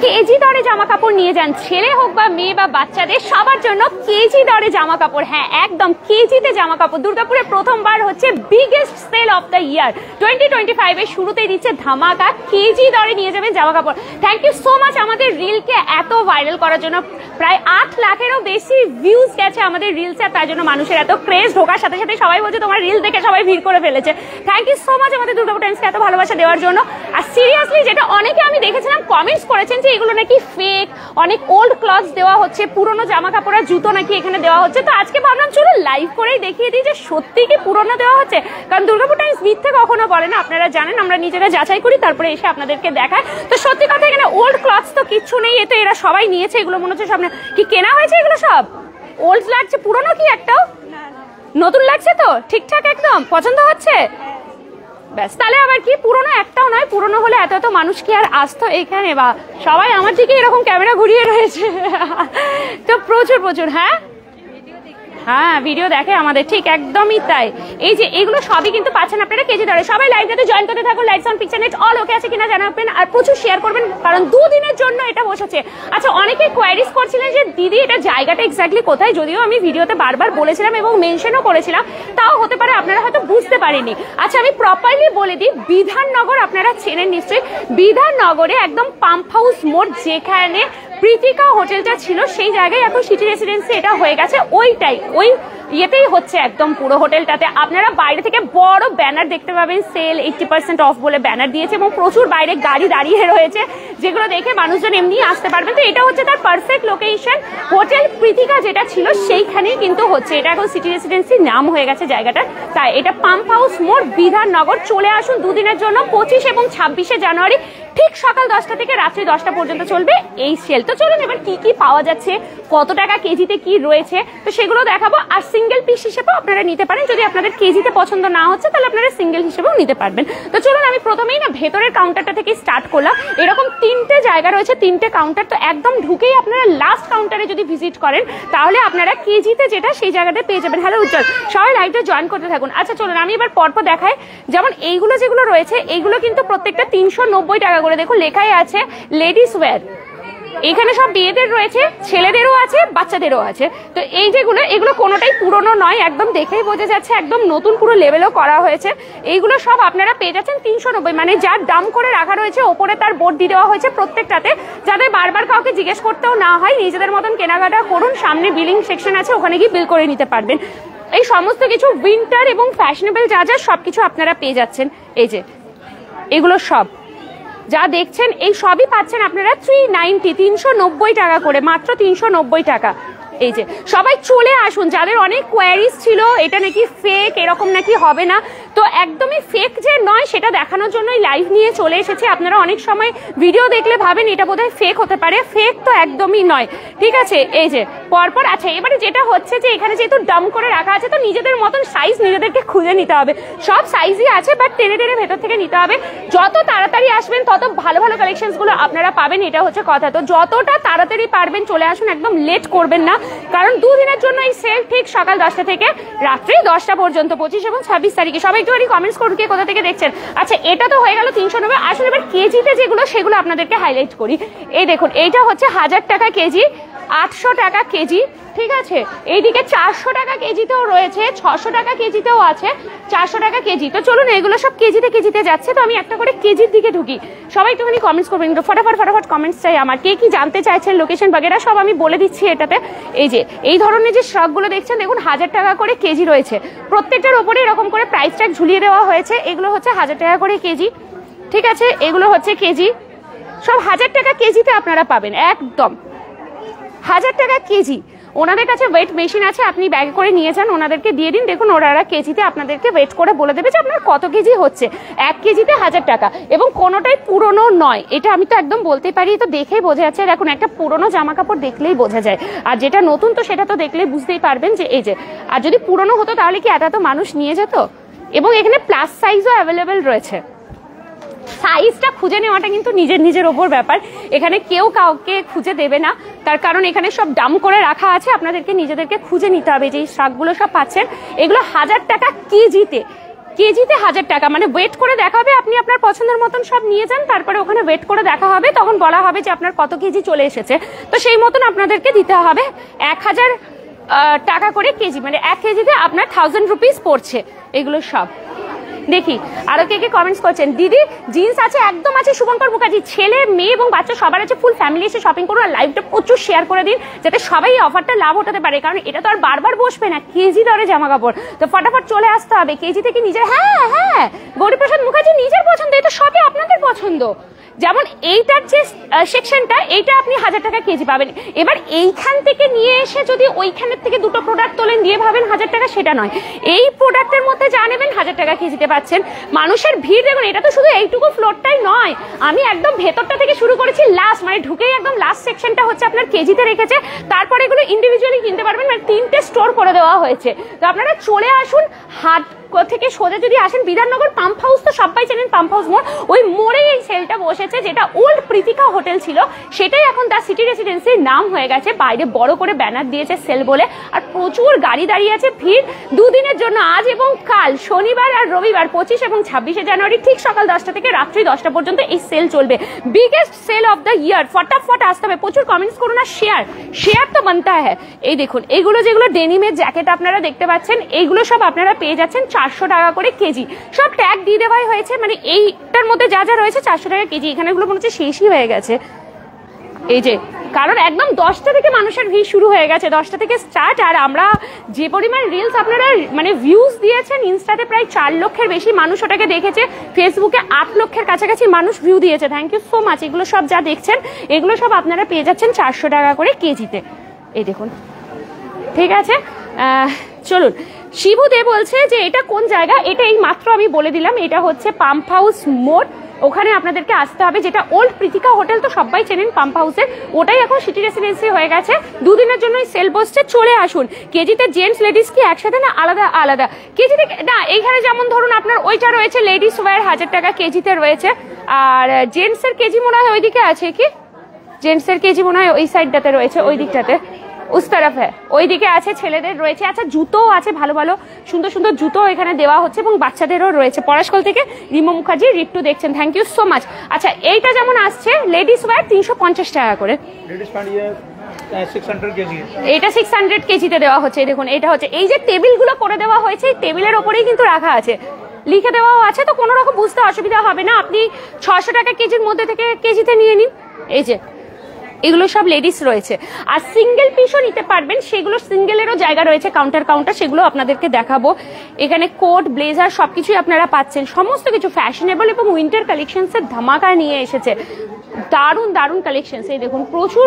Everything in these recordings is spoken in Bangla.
কেজি দরে জামা কাপড় নিয়ে যান, ছেলে হোক বা মেয়ে বা বাচ্চাদের সবার জন্য কেজি দরে জামা কাপড়। হ্যাঁ, একদম কেজিতে জামা কাপড়। দুর্গাপুরে প্রথমবার হচ্ছে বিগেস্ট সেল অফ দ্য ইয়ার 2025 এর শুরুতেই দিচ্ছে ধামাকা, কেজি দরে নিয়ে যাবেন জামা কাপড়। থ্যাংক ইউ সো মাচ আমাদের রিলকে এত ভাইরাল করার জন্য। প্রায় 8 লাখেরও বেশি ভিউজ গেছে আমাদের রিলসে, আর তার জন্য মানুষের এত ক্রেজ। ঢোকার সাথে সাথে সবাই বলছে তোমার রিল দেখে সবাই ভিড় করে ফেলেছে। থ্যাংক ইউ সো মাচ আমাদের দুর্গাপুর টাইমসকে এত ভালোবাসা দেওয়ার জন্য। আর সিরিয়াসলি যেটা অনেকে আমি দেখেছিলাম কমেন্টস করেছেন যে এগুলো নাকি ফেক, অনেক ওল্ড ক্লথস দেওয়া হচ্ছে, পুরনো জামা কাপড় আর জুতো নাকি এখানে দেওয়া হচ্ছে। তো আজকে ভাবলাম চলো লাইভ করেই দেখিয়ে দিই যে সত্যি কি পুরনো দেওয়া হচ্ছে, কারণ দুর্গাপুর টাইমস মিথ্যে কখনো বলে না, আপনারা জানেন। আমরা নিজেরা যাচাই করি তারপরে এসে আপনাদেরকে দেখায়। তো সত্যি কথা এখানে ওল্ড ক্লথস তো কিচ্ছু নেই, এ তো এরা সবাই নিয়েছে। এগুলো মনে হচ্ছে সামনে কি কেনা হয়েছে, এগুলো সব ওল্ড লাগছে, পুরনো কি একটাও নতুন লাগছে তো ঠিকঠাক একদম পছন্দ হচ্ছে। ব্যাস, তাহলে আবার কি, পুরনো একটাও নয়। পুরনো হলে এত এত মানুষ কি আর আসতো এখানে, বা সবাই আমার দিকে এরকম ক্যামেরা ঘুরিয়ে রয়েছে। তো প্রচুর প্রচুর। হ্যাঁ ভিডিও দেখে আমাদের, ঠিক একদমই তাই। এই যে এগুলো সবই কিন্তু পাচ্ছেন আপনারা কেজি দরে। সবাই লাইভটাতে জয়েন করতে থাকুন। Live sound picture net all ওকে আছে কিনা জানাবেন, আর প্রচুর শেয়ার করবেন, কারণ 2 দিনের জন্য এটা বসেছে। আচ্ছা, অনেকে কোয়ারিজ করছিলেন যে দিদি এটা জায়গাটা এক্স্যাক্টলি কোথায়, যদিও আমি ভিডিওতে বারবার বলেছিলাম এবং মেনশনও করেছিলাম, তাও হতে পারে আপনারা হয়তো বুঝতে পারেননি। আচ্ছা, আমি প্রপারলি বলে দিই, বিধাননগর আপনারা চেনেন নিশ্চয়ই। বিধাননগরে একদম পাম্প হাউস মোড়, যেখানে প্রীতিকা হোটেলটা ছিল সেই জায়গায় এখন সিটি রেসিডেন্সি এটা হয়ে গেছে, ওইটাই ওই ইয়েতেই হচ্ছে একদম পুরো হোটেলটাতে। আপনারা বাইরে থেকে বড় ব্যানার দেখতে পাবেন, সেল 80% অফ বলে ব্যানার দিয়েছে, এবং প্রচুর বাইরে গাড়ি দাঁড়িয়ে রয়েছে, যেগুলো দেখে মানুষজন এমনি আসতে পারবেন। তো এটা হচ্ছে তার পারফেক্ট লোকেশন। হোটেল প্রীতিকা যেটা ছিল সেইখানেই কিন্তু হচ্ছে, এটা এখন সিটি রেসিডেন্সি নাম হয়ে গেছে জায়গাটা। তাই এটা পাম্প হাউস মোড়, বিধাননগর। চলে আসুন 2 দিনের জন্য, 25 এবং 26শে জানুয়ারি ঠিক সকাল 10টা থেকে রাত্রি 10টা পর্যন্ত চলবে এই সেল। তো চলুন এবার কি কি পাওয়া যাচ্ছে, কত টাকা কেজিতে কি রয়েছে, তো সেগুলো দেখাবো। আর সিঙ্গেল পিস হিসেবেও আপনারা নিতে পারেন, যদি আপনাদের কেজিতে পছন্দ না হচ্ছে তাহলে আপনারা সিঙ্গেল হিসেবেও নিতে পারবেন। তো চলুন আমি প্রথমেই না ভেতরের কাউন্টারটা থেকে স্টার্ট করলাম। এরকম 3টে জায়গা রয়েছে, 3টে কাউন্টার। তো একদম ঢুকেই আপনারা লাস্ট কাউন্টারে যদি ভিজিট করেন তাহলে আপনারা কেজিতে যেটা সেই জায়গাটা পেয়ে যাবেন। হ্যালো উজ্জ্বল, সবাই লাইভটা জয়েন করতে থাকুন। আচ্ছা চলুন আমি এবার পরপর দেখাই। যেমন এইগুলো যেগুলো রয়েছে, এইগুলো কিন্তু প্রত্যেকটা 390 টাকা করে। দেখুন লেখাই আছে লেডিস ওয়্যার। এখানে সব বিয়েদের রয়েছে, ছেলেদেরও আছে, বাচ্চাদেরও আছে। তো এই যেগুলো, এগুলো কোনোটাই পুরনো নয়, একদম দেখেই বোঝা যাচ্ছে একদম নতুন, পুরো লেভেলও করা হয়েছে। এইগুলো সব আপনারা পেয়ে যাচ্ছেন 390, মানে যার দাম করে রাখা রয়েছে, ওপরে তার বোর্ড দিয়ে দেওয়া হয়েছে প্রত্যেকটাতে, যাতে বারবার কাউকে জিজ্ঞেস করতেও না হয়। নিজেদের মতন কেনাকাটা করুন, সামনে বিলিং সেকশন আছে, ওখানে গিয়ে বিল করে নিতে পারবেন। এই সমস্ত কিছু উইন্টার এবং ফ্যাশনেবল যা যা সবকিছু আপনারা পেয়ে যাচ্ছেন। এই যে এগুলো সব যা দেখছেন, এই সবই পাচ্ছেন আপনারা 390 টাকা করে, মাত্র 390 টাকা। এই যে সবাই চলে আসুন, যাদের অনেক কোয়ারিজ ছিল এটা নাকি ফেক, এরকম নাকি হবে না, তো একদমই ফেক যে নয় সেটা দেখানোর জন্যই লাইভ নিয়ে চলে এসেছি। আপনারা অনেক সময় ভিডিও দেখলে ভাবেন এটা বোধহয় ফেক হতে পারে, ফেক তো একদমই নয়, ঠিক আছে। এই যে পরপর। আচ্ছা, এবারে যেটা হচ্ছে যে এখানে যেহেতু ডাম করে রাখা আছে, তো নিজেদের মতন সাইজ নিজেদেরকে খুঁজে নিতে হবে। সব সাইজই আছে, বাট টেনে টেনে ভেতর থেকে নিতে হবে। যত তাড়াতাড়ি আসবেন তত ভালো ভালো কালেকশনস গুলো আপনারা পাবেন, এটা হচ্ছে কথা। তো যতটা তাড়াতাড়ি পারবেন চলে আসুন, একদম লেট করবেন না, কারণ 2 দিনের জন্য এই সেল ঠিক সকাল 10টা থেকে রাত্রি 10টা পর্যন্ত, 25 এবং 26 তারিখে। সবাই একটু কমেন্টস করুন কে কোথা থেকে দেখছেন। আচ্ছা, এটা তো হয়ে গেল 390। আসুন এবার কেজিতে যেগুলো সেগুলো আপনাদেরকে হাইলাইট করি। এই দেখুন, এইটা হচ্ছে 1000 টাকা কেজি, 800 টাকা কেজি, ঠিক আছে। এইদিকে 400 টাকা কেজিতেও রয়েছে, 600 টাকা কেজিতেও আছে, 400 টাকা কেজি। তো চলুন এগুলো সব কেজিতে কেজিতে যাচ্ছে। তো আমি একটা করে কেজির দিকে ঢুকি। সবাই একটুখানি কমেন্টস করবেন, কিন্তু ফটাফট কমেন্টস চাই আমার, কে কি জানতে চাইছেন, লোকেশন বাগেরা সব আমি বলে দিচ্ছি এটাতে। এই যে এই ধরনের যে শ্রগগুলো দেখছেন, দেখুন 1000 টাকা করে কেজি রয়েছে, প্রত্যেকটার ওপরে এরকম করে প্রাইস ট্যাগ ঝুলিয়ে দেওয়া হয়েছে। এগুলো হচ্ছে 1000 টাকা করে কেজি, ঠিক আছে। এগুলো হচ্ছে কেজি, সব 1000 টাকা কেজিতে আপনারা পাবেন, একদম 1000 টাকা কেজি। ওনাদের কাছে ওয়েট মেশিন আছে, আপনি ব্যাগে করে নিয়ে যান, ওনাদেরকে দিয়ে দিন, দেখুন ওনারা কেজিতে আপনাদেরকে ওয়েট করে বলে দেবে যে আপনার কত কেজি হচ্ছে। 1 কেজিতে 1000 টাকা, এবং কোনোটাই পুরনো নয়, এটা আমি তো একদম বলতে পারি, তো দেখেই বোঝা যাচ্ছে। দেখুন একটা পুরনো জামা কাপড় দেখলেই বোঝা যায়, আর যেটা নতুন তো সেটা তো দেখলেই বুঝতেই পারবেন যে এই যে। আর যদি পুরনো হতো তাহলে কি এত মানুষ নিয়ে যেত। এবং এখানে প্লাস সাইজও অ্যাভেলেবেল রয়েছে। সাইজটা খুঁজে নেওয়াটা কিন্তু নিজের ওপর ব্যাপার, এখানে কেউ কাউকে খুঁজে দেবে না, তার কারণ এখানে সব দাম করে রাখা আছে, আপনাদেরকে নিজেদেরকে খুঁজে নিতে হবে। যে শাকগুলো সব পাচ্ছেন, এগুলো 1000 টাকা কেজিতে, কেজিতে 1000 টাকা, মানে ওয়েট করে দেখা হবে, আপনি আপনার পছন্দের মতন সব নিয়ে যান, তারপরে ওখানে ওয়েট করে দেখা হবে, তখন বলা হবে যে আপনার কত কেজি চলে এসেছে, তো সেই মতন আপনাদেরকে দিতে হবে 1000 টাকা করে কেজি, মানে 1 কেজিতে আপনার 1000 রুপিস পড়ছে। এগুলো সব দেখি আরো কে কে কমেন্টস করছেন। দিদি জিন্স আছে, একদম আছে শুভঙ্কর মুখার্জি, ছেলে মেয়ে এবং বাচ্চা সবার আছে, ফুল ফ্যামিলি এসে শপিং করুন, আর লাইভটা প্রচুর শেয়ার করে দিন যাতে সবাই এই অফারটা লাভ উঠাতে পারে, কারণ এটা তো আর বারবার বসবে না, কেজি দরে জামা কাপড়, তো ফটাফট চলে আসতে হবে কেজি থেকে নিজের। হ্যাঁ হ্যাঁ গৌরীপ্রসাদ মুখার্জি নিজের পছন্দ, এটা সবই আপনাদের পছন্দ। যেমন এইটার যে সেকশনটা, এইটা আপনি 1000 টাকা কেজি পাবেন। এবার এইখান থেকে নিয়ে এসে যদি ওইখানের থেকে দুটো প্রোডাক্ট তোলেন দিয়ে ভাবেন 1000 টাকা, সেটা নয়, এই প্রোডাক্টের মধ্যে যা নেবেন 1000 টাকা কেজিতে পাচ্ছেন। মানুষের ভিড় দেখুন, এটা তো শুধু এইটুকু ফ্লোরটাই নয়, আমি একদম ভেতরটা থেকে শুরু করেছি, লাস্ট মানে ঢুকেই একদম লাস্ট সেকশনটা হচ্ছে আপনার কেজিতে রেখেছে, তারপরে এগুলো ইন্ডিভিজুয়ালি কিনতে পারবেন, মানে 3টে স্টোর করে দেওয়া হয়েছে। তো আপনারা চলে আসুন, হাট থেকে সোজা যদি আসেন বিধাননগর পাম্প হাউস, তো সবাই চেনেন পাম্প হাউস মোড়, ওই মোড়েই এই সেলটা বসেছে, যেটা ওল্ড প্রীতিকা হোটেল ছিল সেটাই এখন দা সিটি রেসিডেন্সির নাম হয়ে গেছে, বাইরে বড় করে ব্যানার দিয়েছে সেল বলে, আর প্রচুর গাড়ি দাঁড়িয়ে আছে, ভিড় দুদিনের জন্য, আজ এবং কাল শনিবার আর রবিবার 25 এবং 26শে জানুয়ারি ঠিক সকাল 10টা থেকে রাত্রি 10টা পর্যন্ত এই সেল চলবে, বিগেস্ট সেল অফ দ্য ইয়ার। ফটাফট আসতে হবে, প্রচুর কমেন্টস করুন আর শেয়ার তো বানতা হ্যাঁ। এই দেখুন এগুলো যেগুলো ডেনিমের জ্যাকেট আপনারা দেখতে পাচ্ছেন, এইগুলো সব আপনারা পেয়ে যাচ্ছেন 400 টাকা করে কেজি, সব ট্যাগ দিয়ে দেওয়াই হয়েছে, মানে এইটার মধ্যে যা যা রয়েছে 400 টাকা কেজি, এখানে এগুলো মনে হচ্ছে শেষই হয়ে গেছে। এই যে কারণ একদম 10টা থেকে মানুষের ভিড় শুরু হয়ে গেছে, 10টা থেকে স্টার্ট, আর আমরা যে পরিমাণ রিলস আপনারা মানে ভিউজ দিয়েছেন, ইনস্টাতে প্রায় 4 লক্ষের বেশি মানুষ ওটাকে দেখেছে, ফেসবুকে 8 লক্ষের কাছাকাছি মানুষ ভিউ দিয়েছে, থ্যাংক ইউ সো মাচ। এগুলো সব যা দেখছেন এগুলো সব আপনারা পেয়ে যাচ্ছেন 400 টাকা করে কেজিতে, এই দেখুন, ঠিক আছে। চলুন, শিবু দে বলছে যে এটা কোন জায়গা, এটা এই মাত্র আমি বলে দিলাম, এটা হচ্ছে পাম্প হাউস মোড়, ওখানে আপনাদেরকে আসতে হবে, যেটা ওল্ড প্রীতিকা হোটেল তো সবাই চেনেন পাম্প হাউসের, ওটাই এখন সিটি রেসিডেন্সি হয়ে গেছে, দুদিনের জন্য সেল বসছে, চলে আসুন। কেজিতে জেন্টস লেডিস কি একসাথে না আলাদা আলাদা কেজিতে? না, এইখানে যেমন ধরুন আপনার ওইটা রয়েছে লেডিস ওয়্যার 1000 টাকা কেজিতে রয়েছে, আর জেন্টসের কেজি মনে হয় ওইদিকে আছে, কি জেন্টসের কেজি মনে হয় ওই সাইডটাতে রয়েছে, ওই দিকটাতে উস তরফ হ্যাঁ, ওইদিকে আছে, ছেলেদের রয়েছে, আচ্ছা জুতোও আছে, ভালো ভালো সুন্দর সুন্দর জুতো এখানে দেওয়া হচ্ছে, এবং বাচ্চাদেরও রয়েছে। পলাশকল থেকে রিমা মুখার্জি রিট্টু দেখছেন, থ্যাংক ইউ সো মাচ। আচ্ছা এইটা যেমন আসছে লেডিস ওয়্যার 350 টাকা করে, এটা 600 কেজিতে দেওয়া হচ্ছে। দেখুন এটা হচ্ছে, এই যে টেবিলগুলো করে দেওয়া হয়েছে, এই টেবিলের ওপরেই কিন্তু রাখা আছে, লিখে দেওয়াও আছে, তো কোনো রকম বুঝতে অসুবিধা হবে না, আপনি 600 টাকা কেজির মধ্যে থেকে কেজিতে নিয়ে নিন। এই যে এগুলো সব লেডিস রয়েছে, আর সিঙ্গেল পিসও নিতে পারবেন, সেগুলো সিঙ্গেলেরও জায়গা রয়েছে, কাউন্টার, সেগুলো আপনাদেরকে দেখাবো। এখানে কোট ব্লেজার সবকিছুই আপনারা পাচ্ছেন, সমস্ত কিছু ফ্যাশনেবল এবং উইন্টার কালেকশনসের ধামাকা নিয়ে এসেছে, দারুণ দারুণ কালেকশন। এই দেখুন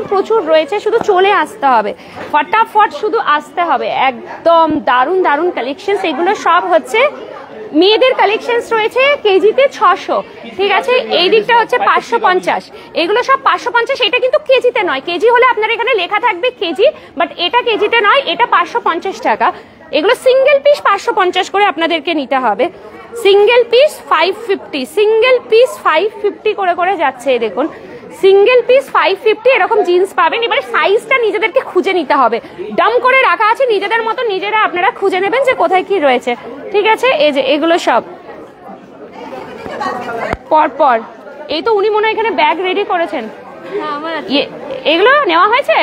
প্রচুর রয়েছে, শুধু চলে আসতে হবে, ফটাফট শুধু আসতে হবে, একদম দারুণ দারুণ কালেকশন। এগুলো সব হচ্ছে মেয়েদের কালেকশনস রয়েছে কেজিতে 600, ঠিক আছে, এই দিকটা হচ্ছে 550, এগুলো সব 550, এটা কিন্তু কেজিতে নয়, কেজি হলে আপনার এখানে লেখা থাকবে কেজি, বাট এটা কেজিতে নয়, এটা 550 টাকা। এগুলো সিঙ্গেল পিস 550 করে আপনাদেরকে নিতে হবে, সিঙ্গেল পিস 550, সিঙ্গেল পিস 550 করে যাচ্ছে, দেখুন সিঙ্গেল পিস 550 এরকম জিন্স পাবেন। এবারে সাইজটা নিজেদেরকে খুঁজে নিতে হবে, ডাম করে রাখা আছে, নিজেদের মতো নিজেরা আপনারা খুঁজে নেবেন যে কোথায় কি রয়েছে, ঠিক আছে। এই যে এগুলো সব পরপর, এই তো উনি মনে হয় এখানে ব্যাগ রেডি করেছেন, এগুলো নেওয়া হয়েছে,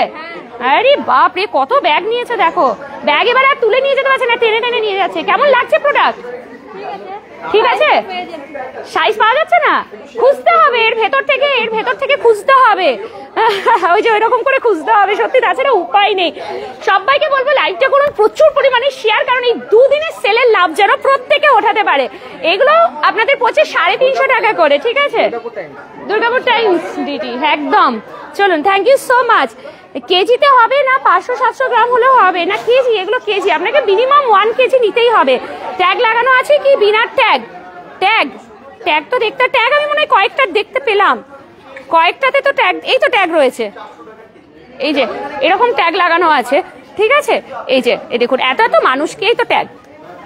আরে বাপ রে কত ব্যাগ নিয়েছে দেখো, ব্যাগ এবার আর তুলে নিয়ে যেতে পারছে না, টেনে নিয়ে যাচ্ছে। কেমন লাগছে প্রোডাক্ট? ঠিক আছে, সাইজ পাওয়া যাচ্ছে না, খুঁজতে হবে এর ভেতর থেকে খুঁজতে হবে, ওই যে ওইরকম করে খুঁজতে হবে, সত্যি তাছাড়া উপায় নেই। সবাইকে বলবো লাইভটা করুন, প্রচুর পরিমাণে শেয়ার, কারণ এই দুদিনের সেলের লাভ যেন প্রত্যেকে ওঠাতে পারে। এগুলো আপনাদের পড়ছে 350 টাকা করে, ঠিক আছে, দুর্গাপুর টাইমস ডিটি একদম। চলুন, থ্যাংক ইউ সো মাচ। কেজিতে হবে না 500-700 গ্রাম হলেও হবে না, কেজি, এগুলো কেজি, আপনাকে মিনিমাম 1 কেজি নিতেই হবে। ট্যাগ লাগানো আছে কি বিনা ট্যাগ তো দেখতে, ট্যাগ আমি মনে হয় কয়েকটা দেখতে পেলাম, কয়েকটাতে তো ট্যাগ, এই তো ট্যাগ রয়েছে, এই যে এরকম ট্যাগ লাগানো আছে, ঠিক আছে। এই যে এই দেখুন এত মানুষকে, এই তো ট্যাগ,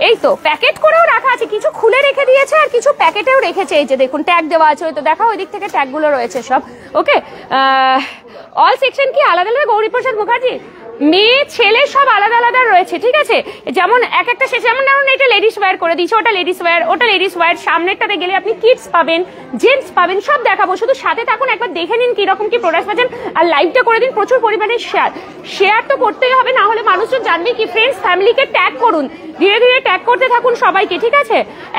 এই তো প্যাকেট করেও রাখা আছে, কিছু খুলে রেখে দিয়েছে আর কিছু প্যাকেটেও রেখেছে, এই যে দেখুন ট্যাগ দেওয়া আছে, ওই তো দেখা ওই দিক থেকে ট্যাগগুলো রয়েছে সব, ওকে। অল সেকশন কি আলাদা আলাদা? গৌরীপ্রসাদ মুখার্জি মেয়ে ছেলে সব আলাদা আলাদা রয়েছে, ঠিক আছে? যেমন এক একটা শেষে, যেমন ধরুন এটা লেডিস ওয়্যার করে দিয়েছে, ওটা লেডিস ওয়্যার, ওটা লেডিস ওয়্যার। সামনেরটাতে গেলে আপনি কিডস পাবেন, জেন্টস পাবেন, সব দেখাবো। শুধু সাথে থাকুন, একবার দেখে নিন কিরকম কি প্রোডাক্ট পাচ্ছেন। আর লাইভটা করে দিন প্রচুর পরিমাণে শেয়ার তো করতেই হবে, না হলে মানুষজন জানবে কি। ফ্রেন্ডস ফ্যামিলিকে ট্যাগ করুন, ধীরে ধীরে ট্যাগ করতে থাকুন সবাইকে, ঠিক আছে?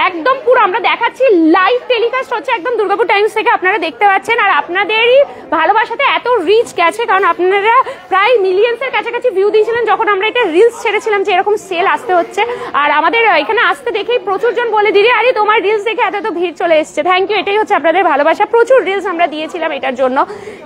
একদম পুরো আমরা দেখাচ্ছি, লাইভ টেলিকাস্ট হচ্ছে একদম দুর্গাপুর টাইমস থেকে, আপনারা দেখতে পাচ্ছেন। আর আপনাদেরই ভালোবাসাতে এত রিচ গেছে, কারণ আপনারা প্রায় মিলিয়ন্সের কাছাকাছি ভিউ দিয়েছিলেন যখন আমরা এটা রিলস ছেড়েছিলাম যে এরকম সেল আসতে হচ্ছে। আর আমাদের এখানে আসতে দেখেই প্রচুর জন বলে, দিদি আরে তোমার রিলস দেখে এত ভিড় চলে এসছে। থ্যাংক ইউ, এটাই হচ্ছে আপনাদের ভালোবাসা। প্রচুর রিলস আমরা দিয়েছিলাম এটার জন্য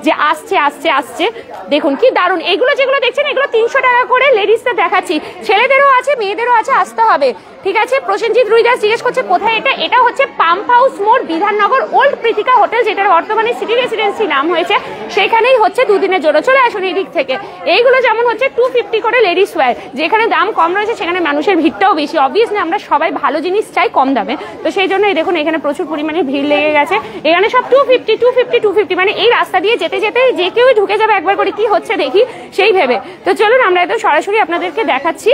যে আসছে আসছে আসছে। দেখুন কি দারুণ, এগুলো যেগুলো দেখছেন এগুলো 300 টাকা করে লেডিসদের দেখাচ্ছি, ছেলেদেরও আছে মেয়েদেরও আছে, আসতে হবে, ঠিক আছে? প্রসেনজিৎ রুইদাস জিজ্ঞেস করছে কোথায় এটা। এটা হচ্ছে পাম্প হাউস মোড়, বিধাননগর, ওল্ড প্রীতিকা হোটেল, যেটার বর্তমানে সিটি রেসিডেন্সি নাম হয়েছে, সেখানেই হচ্ছে দুদিনের জন্য। চলে আসুন এই দিক থেকে। এইগুলো যেমন হচ্ছে 250 করে লেডিস ওয়্যার, যেখানে দাম কম রয়েছে সেখানে মানুষের ভিড়টাও বেশি। অবভিয়াসলি আমরা সবাই ভালো জিনিস চাই কম দামে, তো সেই জন্য দেখুন এখানে প্রচুর পরিমাণে ভিড় লেগে গেছে। এখানে সব 250 মানে এই রাস্তা দিয়ে যেতে যেতে যে কেউই ঢুকে যাবে একবার করে, কি হচ্ছে দেখি সেই ভেবে। তো চলুন আমরা একদম সরাসরি আপনাদেরকে দেখাচ্ছি।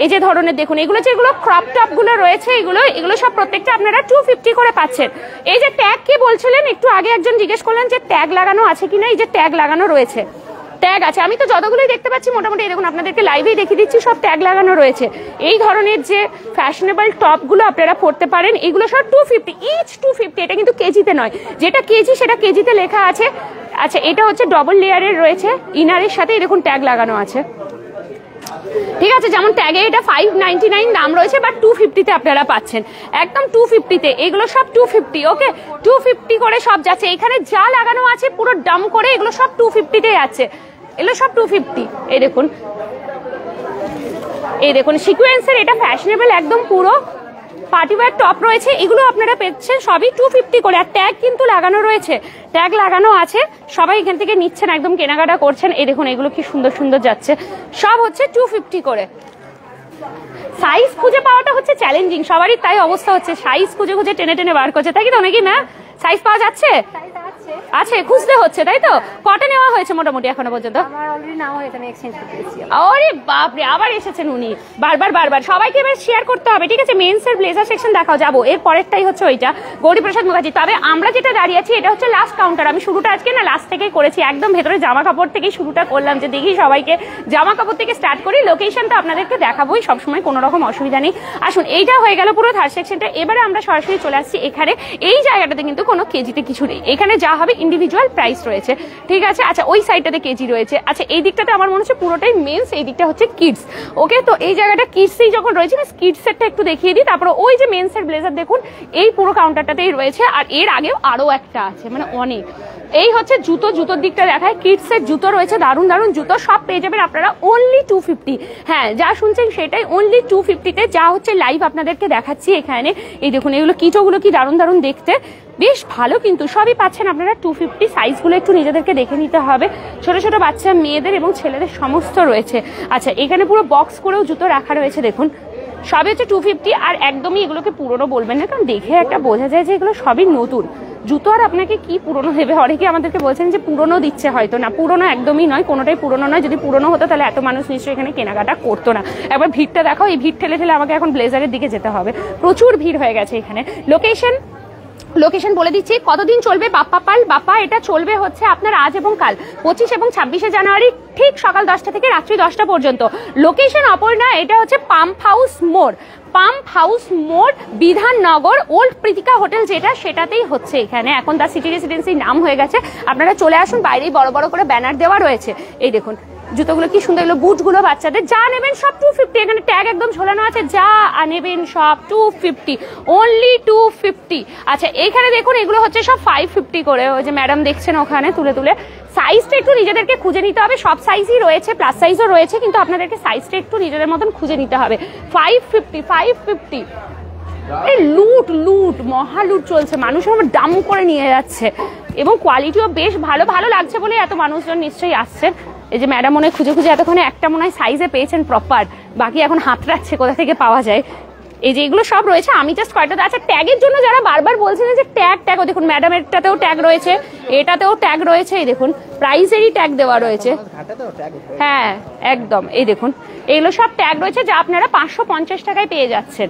এই যে ধরনের দেখুন, এগুলো যেগুলো ক্রপ টপ গুলো রয়েছে, এগুলো সব প্রত্যেকটা আপনারা 250 করে পাচ্ছেন। এই যে ট্যাগ কি বলছিলেন একটু আগে একজন জিজ্ঞেস করলেন যে ট্যাগ লাগানো আছে কিনা। এই যে ট্যাগ লাগানো রয়েছে, ট্যাগ আছে, আমি তো যতগুলোই দেখতে পাচ্ছি মোটামুটি দেখুন আপনাদেরকে লাইভেই দেখিয়ে দিচ্ছি, সব ট্যাগ লাগানো রয়েছে। এই ধরনের যে ফ্যাশনেবল টপ গুলো আপনারা পরতে পারেন, এগুলো সব 250 ইচ, 250। এটা কিন্তু কেজিতে নয়, যেটা কেজি সেটা কেজিতে লেখা আছে। আচ্ছা, এটা হচ্ছে ডবল লেয়ারের রয়েছে, ইনারের সাথে দেখুন ট্যাগ লাগানো আছে, ঠিক আছে? যেমন ট্যাগে এটা 599 দাম রয়েছে, বাট 250-তে আপনারা পাচ্ছেন, একদম 250-তে। এগুলো সব 250, ওকে? 250 করে সব যাচ্ছে। এখানে যা লাগানো আছে পুরো ডাম করে এগুলো সব 250-তে যাচ্ছে, এগুলো সব 250। এই দেখুন, এই দেখুন সিকোয়েন্সের, এটা ফ্যাশনেবল একদম পুরো পার্টি ওয়্যার টপ রয়েছে, এগুলো আপনারা পেচ্ছেন সবই 250 করে। আর ট্যাগ কিন্তু লাগানো রয়েছে, ট্যাগ লাগানো আছে, সবাই এখান থেকে নিচ্ছেন, একদম কেনাকাটা করছেন। এই দেখুন এগুলো কি সুন্দর সুন্দর যাচ্ছে, সব হচ্ছে 250 করে। সাইজ খুঁজে পাওয়াটা হচ্ছে চ্যালেঞ্জিং, সবারই তাই অবস্থা হচ্ছে, সাইজ খুঁজে খুঁজে টেনে টেনে বার করছে, তাই কি? তো নাকি ম্যাম সাইজ পাওয়া যাচ্ছে? আছে, খুঁজতে হচ্ছে, তাই তো? কটা নেওয়া হয়েছে মোটামুটি এখনো পর্যন্ত? আরে বাপরে, আবার এসেছেন উনি, বারবার সবাইকে এবার শেয়ার করতে হবে, ঠিক আছে? মেন্সের ব্লেজার সেকশন দেখাও, যাবো এর পরেরটাই হচ্ছে ওইটা, গৌরীপ্রসাদ মুখার্জি। তবে আমরা যেটা দাঁড়িয়ে আছি এটা হচ্ছে লাস্ট কাউন্টার। আমি শুরুটা আজকে না লাস্ট থেকেই করেছি, একদম ভেতরে জামা কাপড় থেকেই শুরুটা করলাম, যে দেখি সবাইকে জামা কাপড় থেকে স্টার্ট করি। লোকেশন তো আপনাদেরকে দেখাবোই সবসময়, কোনো রকম অসুবিধা নেই। আসুন, এইটা হয়ে গেল পুরো থার্ড সেকশনটা। এবারে আমরা সরাসরি চলে আসছি এখানে। এই জায়গাটাতে কিন্তু কোনো কেজিতে কিছু নেই, এখানে যা হবে ইন্ডিভিজুয়াল প্রাইস রয়েছে, ঠিক আছে? আচ্ছা, ওই সাইডটাতে কেজি রয়েছে। আচ্ছা, এই দিকটাতে আমার মনে হচ্ছে পুরোটাই মেন্স, এই দিকটা হচ্ছে কিডস, ওকে? তো এই জায়গাটা কিডসই যখন রয়েছে, কিডস সেটটা একটু দেখিয়ে দিই, তারপরে ওই যে মেন্সের ব্লেজার দেখুন এই পুরো কাউন্টারটাতেই রয়েছে। আর এর আগেও আরো একটা আছে, মানে অনেক। এই হচ্ছে জুতোর দিকটা দেখায়, কিডস এর জুতো রয়েছে, দারুণ দারুণ জুতো, সব পেয়ে যাবেন আপনারা অনলি 250। হ্যাঁ, যা শুনছেন সেটাই, অনলি 250-তে যা হচ্ছে লাইভ আপনাদেরকে দেখাচ্ছি এখানে। এই দেখুন এগুলো কিটোগুলো কি দারুণ দারুণ দেখতে, বেশ ভালো, কিন্তু সবই পাচ্ছেন আপনারা 250। সাইজগুলো একটু নিজেদেরকে দেখে নিতে হবে, ছোট ছোট বাচ্চা, মেয়েদের এবং ছেলেদের সমস্ত রয়েছে। আচ্ছা, এখানে পুরো বক্স করেও জুতো রাখা রয়েছে, দেখুন সবই হচ্ছে 250। আর একদমই এগুলোকে পুরনো বলবেন না, কারণ দেখে একটা বোঝা যায় যে এগুলো সবই নতুন জুতো। আর আপনাকে কি পুরনো দেবে? অনেকে আমাদেরকে বলছেন যে পুরনো দিচ্ছে, হয়তো না, পুরনো একদমই নয়, কোনোটাই পুরনো নয়। যদি পুরনো হতো তাহলে এত মানুষ নিশ্চয়ই এখানে কেনাকাটা করতো না। একবার ভিড়টা দেখাও, এই ভিড় ঠেলে ঠেলে আমাকে এখন ব্লেজারের দিকে যেতে হবে, প্রচুর ভিড় হয়ে গেছে এখানে। লোকেশন বলে দিচ্ছি, কতদিন চলবে বাপ্পা পাল? বাপ্পা এটা চলবে হচ্ছে আপনার আজ এবং কাল, 25 এবং 26শে জানুয়ারি, ঠিক সকাল 10টা থেকে রাত্রি 10টা পর্যন্ত। লোকেশন অপর্ণা, এটা হচ্ছে পাম্প হাউস মোড়, বিধাননগর, ওল্ড প্রীতিকা হোটেল যেটা, সেটাতেই হচ্ছে এখানে। এখন তার সিটি রেসিডেন্সি নাম হয়ে গেছে, আপনারা চলে আসুন, বাইরেই বড় বড় করে ব্যানার দেওয়া রয়েছে। এই দেখুন জুতোগুলো কি সুন্দর, এগুলো বুটগুলো বাচ্চাদের, যা নেবেন সব 250। এখানে ট্যাগ একদম ঝোলানো আছে, যা নেবেন সব 250, অনলি 250। আচ্ছা, এখানে দেখুন এগুলো হচ্ছে সব 550 করে, ওই যে ম্যাডাম দেখছেন ওখানে তুলে তুলে। সাইজটা একটু নিজেদেরকে খুঁজে নিতে হবে, সব সাইজই রয়েছে, প্লাস সাইজও রয়েছে, কিন্তু আপনাদেরকে সাইজটা একটু নিজেদের মতন খুঁজে নিতে হবে। 550। এই লুট মহা লুট চলছে, মানুষ আমার দাম করে নিয়ে যাচ্ছে, এবং কোয়ালিটিও বেশ ভালো লাগছে বলে এত মানুষজন নিশ্চয়ই আসছেন। এই যে ম্যাডাম মনে খুঁজে এতক্ষণে একটা মনে হয় সাইজে পেয়েছেন প্রপার, বাকি এখন হাত রাখছে কোথা থেকে পাওয়া যায়। এই যে এগুলো সব রয়েছে, আমি জাস্ট কয়টা। আচ্ছা, ট্যাগের জন্য যারা বারবার বলছেন যে ট্যাগ দেখুন, ম্যাডামেরটাতেও ট্যাগ রয়েছে, এটাতেও ট্যাগ রয়েছে, এই দেখুন প্রাইসেরই ট্যাগ দেওয়া রয়েছে। হ্যাঁ একদম, এই দেখুন এগুলো সব ট্যাগ রয়েছে, যা আপনারা 550 টাকায় পেয়ে যাচ্ছেন।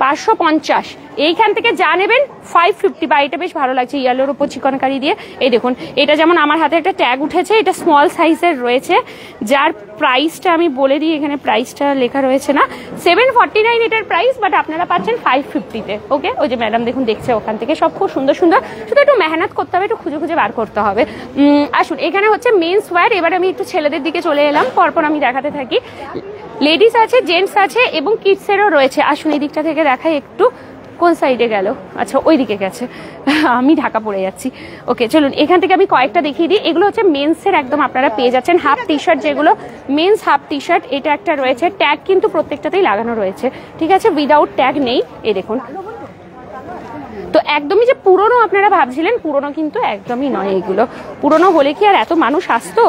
550। এইখান থেকে যা নেবেন 550। বা এটা বেশ ভালো লাগছে ইয়েলোর উপর চিকনকারি দিয়ে। এই দেখুন, এটা যেমন আমার হাতে একটা ট্যাগ উঠেছে, এটা স্মল সাইজের রয়েছে, যার প্রাইসটা আমি বলে দিই, এখানে প্রাইসটা লেখা রয়েছে না, 749 এটার প্রাইস, বাট আপনারা পাচ্ছেন 550-তে। ওকে, ওই যে ম্যাডাম দেখুন দেখছে ওখান থেকে, সব খুব সুন্দর সুন্দর, শুধু একটু মেহনত করতে হবে, একটু খুঁজে খুঁজে বার করতে হবে। আসুন, এখানে হচ্ছে মেন্স ওয়্যার। এবার আমি একটু ছেলেদের দিকে চলে এলাম, পরপর আমি দেখাতে থাকি। লেডিস আছে, জেন্টস আছে এবং কিডসেরও রয়েছে। আসুন এই দিকটা থেকে দেখাই একটু, কোন সাইডে গেল? আচ্ছা ওই দিকে গেছে, আমি ঢাকা পড়ে যাচ্ছি। ওকে চলুন, এখান থেকে আমি কয়েকটা দেখিয়ে দিই। এগুলো হচ্ছে মেন্সের, একদম আপনারা পেয়ে যাচ্ছেন হাফ টি শার্ট, যেগুলো মেন্স হাফ টি শার্ট। এটা একটা রয়েছে, ট্যাগ কিন্তু প্রত্যেকটাতেই লাগানো রয়েছে, ঠিক আছে, উইদাউট ট্যাগ নেই। এই দেখুন, তো একদমই যে পুরনো আপনারা ভাবছিলেন, পুরনো কিন্তু একদমই নয়। এগুলো পুরনো হলে কি আর এত মানুষ আসতো?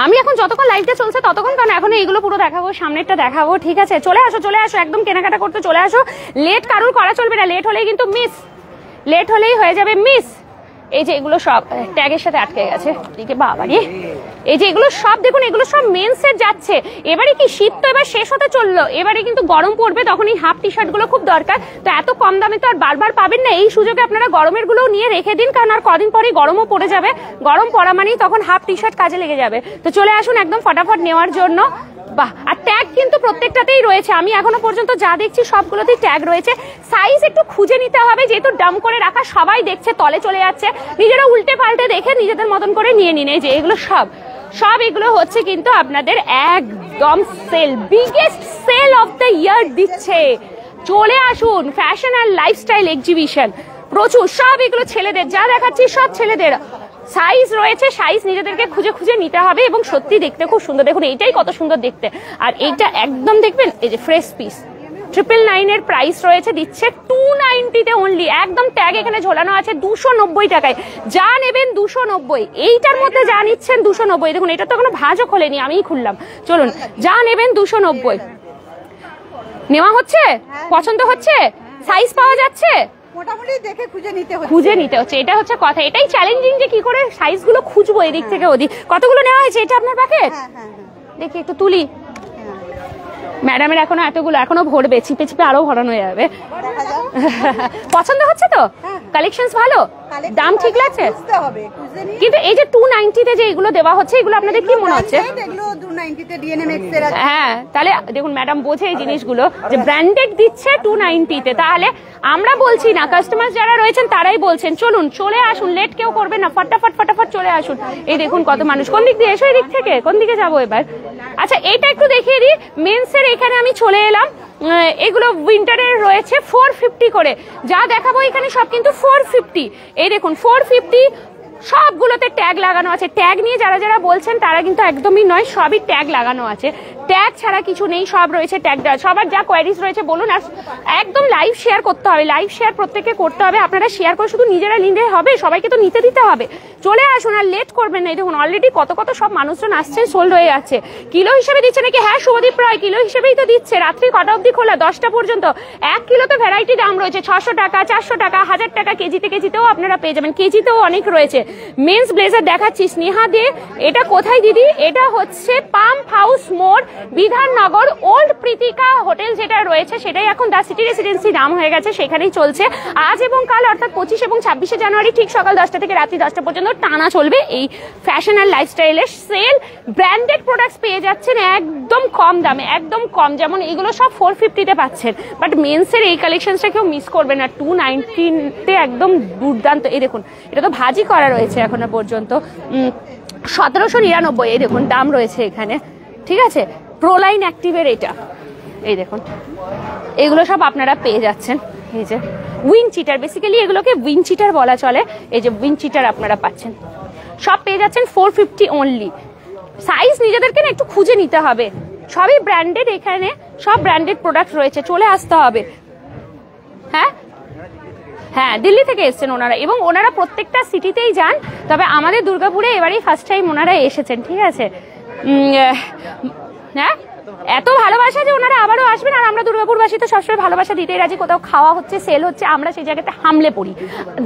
আমি এখন যতক্ষণ লাইভটা চলছে ততক্ষণ, কারণ এখন এইগুলো পুরো দেখাবো, সামনেরটা দেখাবো, ঠিক আছে। চলে আসো চলে আসো, একদম কেনাকাটা করতে চলে আসো। লেট কারুর করা চলবে না, লেট হলেই কিন্তু মিস, লেট হলেই হয়ে যাবে মিস। এই যে এগুলো সব ট্যাগের সাথে আটকে গেছে, এদিকে বাবারে। এই যে এগুলো সব দেখুন, এগুলো সব মেন্সের যাচ্ছে। এবারে কি শীত তো এবার শেষ হতে চললো, এবারে কিন্তু গরম পড়বে, তখন এই হাফ টি শার্ট গুলো খুব দরকার। তো এত কম দামে তো আর বারবার পাবেন না, এই সুযোগে আপনারা গরমের গুলোও নিয়ে রেখে দিন, কারণ আর কদিন পরেই গরমও পড়ে যাবে। গরম পড়া মানেই তখন হাফ টি শার্ট কাজে লেগে যাবে। তো চলে আসুন একদম ফটাফট নেওয়ার জন্য। বাহ, আর ট্যাগ কিন্তু প্রত্যেকটাতেই রয়েছে, আমি এখনো পর্যন্ত যা দেখছি সবগুলোতেই ট্যাগ রয়েছে। সাইজ একটু খুঁজে নিতে হবে, যেহেতু ডাম করে রাখা, সবাই দেখছে, তলে চলে যাচ্ছে, নিজেরা উল্টে পাল্টে দেখে নিজেদের মতন করে নিয়ে নিন। এই যে এগুলো সব এগুলো হচ্ছে কিন্তু আপনাদের একদম sale, biggest sale of the year দিচ্ছে। চলে আসুন, ফ্যাশন অ্যান্ড লাইফস্টাইল এক্সিবিশন, প্রচুর। সব এগুলো ছেলেদের, যা দেখাচ্ছি সব ছেলেদের। সাইজ রয়েছে, সাইজ নিজেদেরকে খুঁজে খুঁজে নিতে হবে, এবং সত্যি দেখতে খুব সুন্দর। দেখুন এইটাই কত সুন্দর দেখতে, আর এইটা একদম দেখবেন, এই যে ফ্রেশ পিস। 999 এর প্রাইস রয়েছে, দিচ্ছে 290-তে অনলি। একদম ট্যাগ এখানে ঝোলানো আছে 290 টাকায়, যা নেবেন 290। এইটার মধ্যে যা নিচ্ছেন 290। দেখুন এটা তো কোনো ভাঁজও খোলেনি, আমিই খুললাম। চলুন, যা নেবেন 290। নেওয়া হচ্ছে, পছন্দ হচ্ছে, সাইজ পাওয়া যাচ্ছে, মোটামুটি দেখে খুঁজে নিতে হচ্ছে। এটা হচ্ছে কথা, এটাই চ্যালেঞ্জিং যে কি করে সাইজগুলো খুঁজবো এদিক থেকে ওদিক। কতগুলো নেওয়া হয়েছে এটা আপনার প্যাকেট? দেখি একটু তুলি। ম্যাডামের এখনো এতগুলো, এখনো ভরবে, চিপে চিপে আরো ভরানো হয়ে যাবে। পছন্দ হচ্ছে তো? কালেকশনস ভালো, দাম ঠিক লাগছে? কিন্তু এই যে 290-তে যে এগুলো দেওয়া হচ্ছে, এগুলো আপনাদের কি মনে হচ্ছে? হ্যাঁ, তাহলে দেখুন ম্যাডাম বোঝে এই জিনিসগুলো, যে ব্র্যান্ডেড দিচ্ছে 290-তে। তাহলে আমরা বলছি না, কাস্টমার যারা রয়েছেন তারাই বলছেন। চলুন চলে আসুন, লেট কেউ করবে না, ফটাফট ফটাফট চলে আসুন। এই দেখুন কত মানুষ, কোন দিক দিয়ে এসো, এই দিক থেকে, কোন দিকে যাবো এবার? আচ্ছা এটা একটু দেখিয়ে দিই, মেন্সের এখানে আমি চলে এলাম। এগুলো উইন্টারের রয়েছে 450 করে, যা দেখাবো এখানে সব কিন্তু 450। এই দেখুন 450, সবগুলোতে ট্যাগ লাগানো আছে। ট্যাগ নিয়ে যারা যারা বলছেন তারা কিন্তু একদমই নয়, সবই ট্যাগ লাগানো আছে, ট্যাগ ছাড়া কিছু নেই, সব রয়েছে ট্যাগ দেওয়া। সবার যা কোয়ারিজ রয়েছে বলুন, আর একদম লাইভ শেয়ার করতে হবে, লাইভ শেয়ার প্রত্যেককে করতে হবে। আপনারা শেয়ার করে শুধু নিজেরা নিলে হবে, সবাইকে তো নিতে দিতে হবে। চলে আসুন, আর লেট করবেন না। দেখুন অলরেডি কত কত সব মানুষজন আসছে, সোল্ড হয়ে যাচ্ছে। কিলো হিসেবে দিচ্ছে নাকি? হ্যাঁ শুভদীপ রায়, কিলো হিসেবেই তো দিচ্ছে। রাত্রি কটা অবধি খোলা? 10টা পর্যন্ত। 1 কিলোতে ভ্যারাইটি দাম রয়েছে, 600 টাকা, 400 টাকা, 1000 টাকা, কেজিতেও আপনারা পেয়ে যাবেন, কেজিতেও অনেক রয়েছে। মেন্স ব্লেজার দেখাচ্ছি স্নেহা দে। এটা কোথায় দিদি? এটা হচ্ছে পাম্প হাউস মোড়, বিধাননগর, ওল্ড প্রীতিকা হোটেল যেটা রয়েছে, সেটাই এখন দা সিটি রেসিডেন্সি নাম হয়ে গেছে, সেখানেই চলছে আজ এবং কাল, অর্থাৎ 25 এবং 26শে জানুয়ারি, ঠিক সকাল 10টা থেকে রাত্রি 10টা পর্যন্ত টানা চলবে এই ফ্যাশন আর লাইফস্টাইলের সেল। ব্র্যান্ডেড প্রোডাক্টস পেয়ে যাচ্ছেন একদম কম দামে, একদম কম। যেমন এগুলো সব 450-তে পাচ্ছেন, বাট মেন্সের এই কালেকশনসটা কেউ মিস করবে না, 290-তে একদম দুর্দান্ত। এই দেখুন এটা তো ভাজি করা রয়েছে এখনো পর্যন্ত, 1799। এই দেখুন দাম রয়েছে এখানে, ঠিক আছে। প্রোলাইন অ্যাক্টিভের এটা, এই দেখুন এগুলো সব আপনারা পেয়ে যাচ্ছেন। এই যে উইন চিটার, বেসিক্যালি এগুলোকে উইন চিটার বলা চলে। এই যে উইন চিটার আপনারা পাচ্ছেন, সব পেয়ে যাচ্ছেন 450 অনলি। সাইজ নিজেদেরকে না একটু খুঁজে নিতে হবে, সবই ব্র্যান্ডেড, এখানে সব ব্র্যান্ডেড প্রোডাক্ট রয়েছে, চলে আসতে হবে। হ্যাঁ দিল্লি থেকে এসছেন ওনারা, এবং ওনারা প্রত্যেকটা সিটিতেই যান, তবে আমাদের দুর্গাপুরে এবারেই ফার্স্ট টাইম ওনারা এসেছেন, ঠিক আছে। হ্যাঁ এত ভালোবাসা যে ওনারা আবারও আসবেন। আর আমরা দুর্গাপুরবাসী তো সবসময় ভালোবাসা দিতেই রাজি। কোথাও খাওয়া হচ্ছে, সেল হচ্ছে, আমরা সেই জায়গাতে হামলে পড়ি।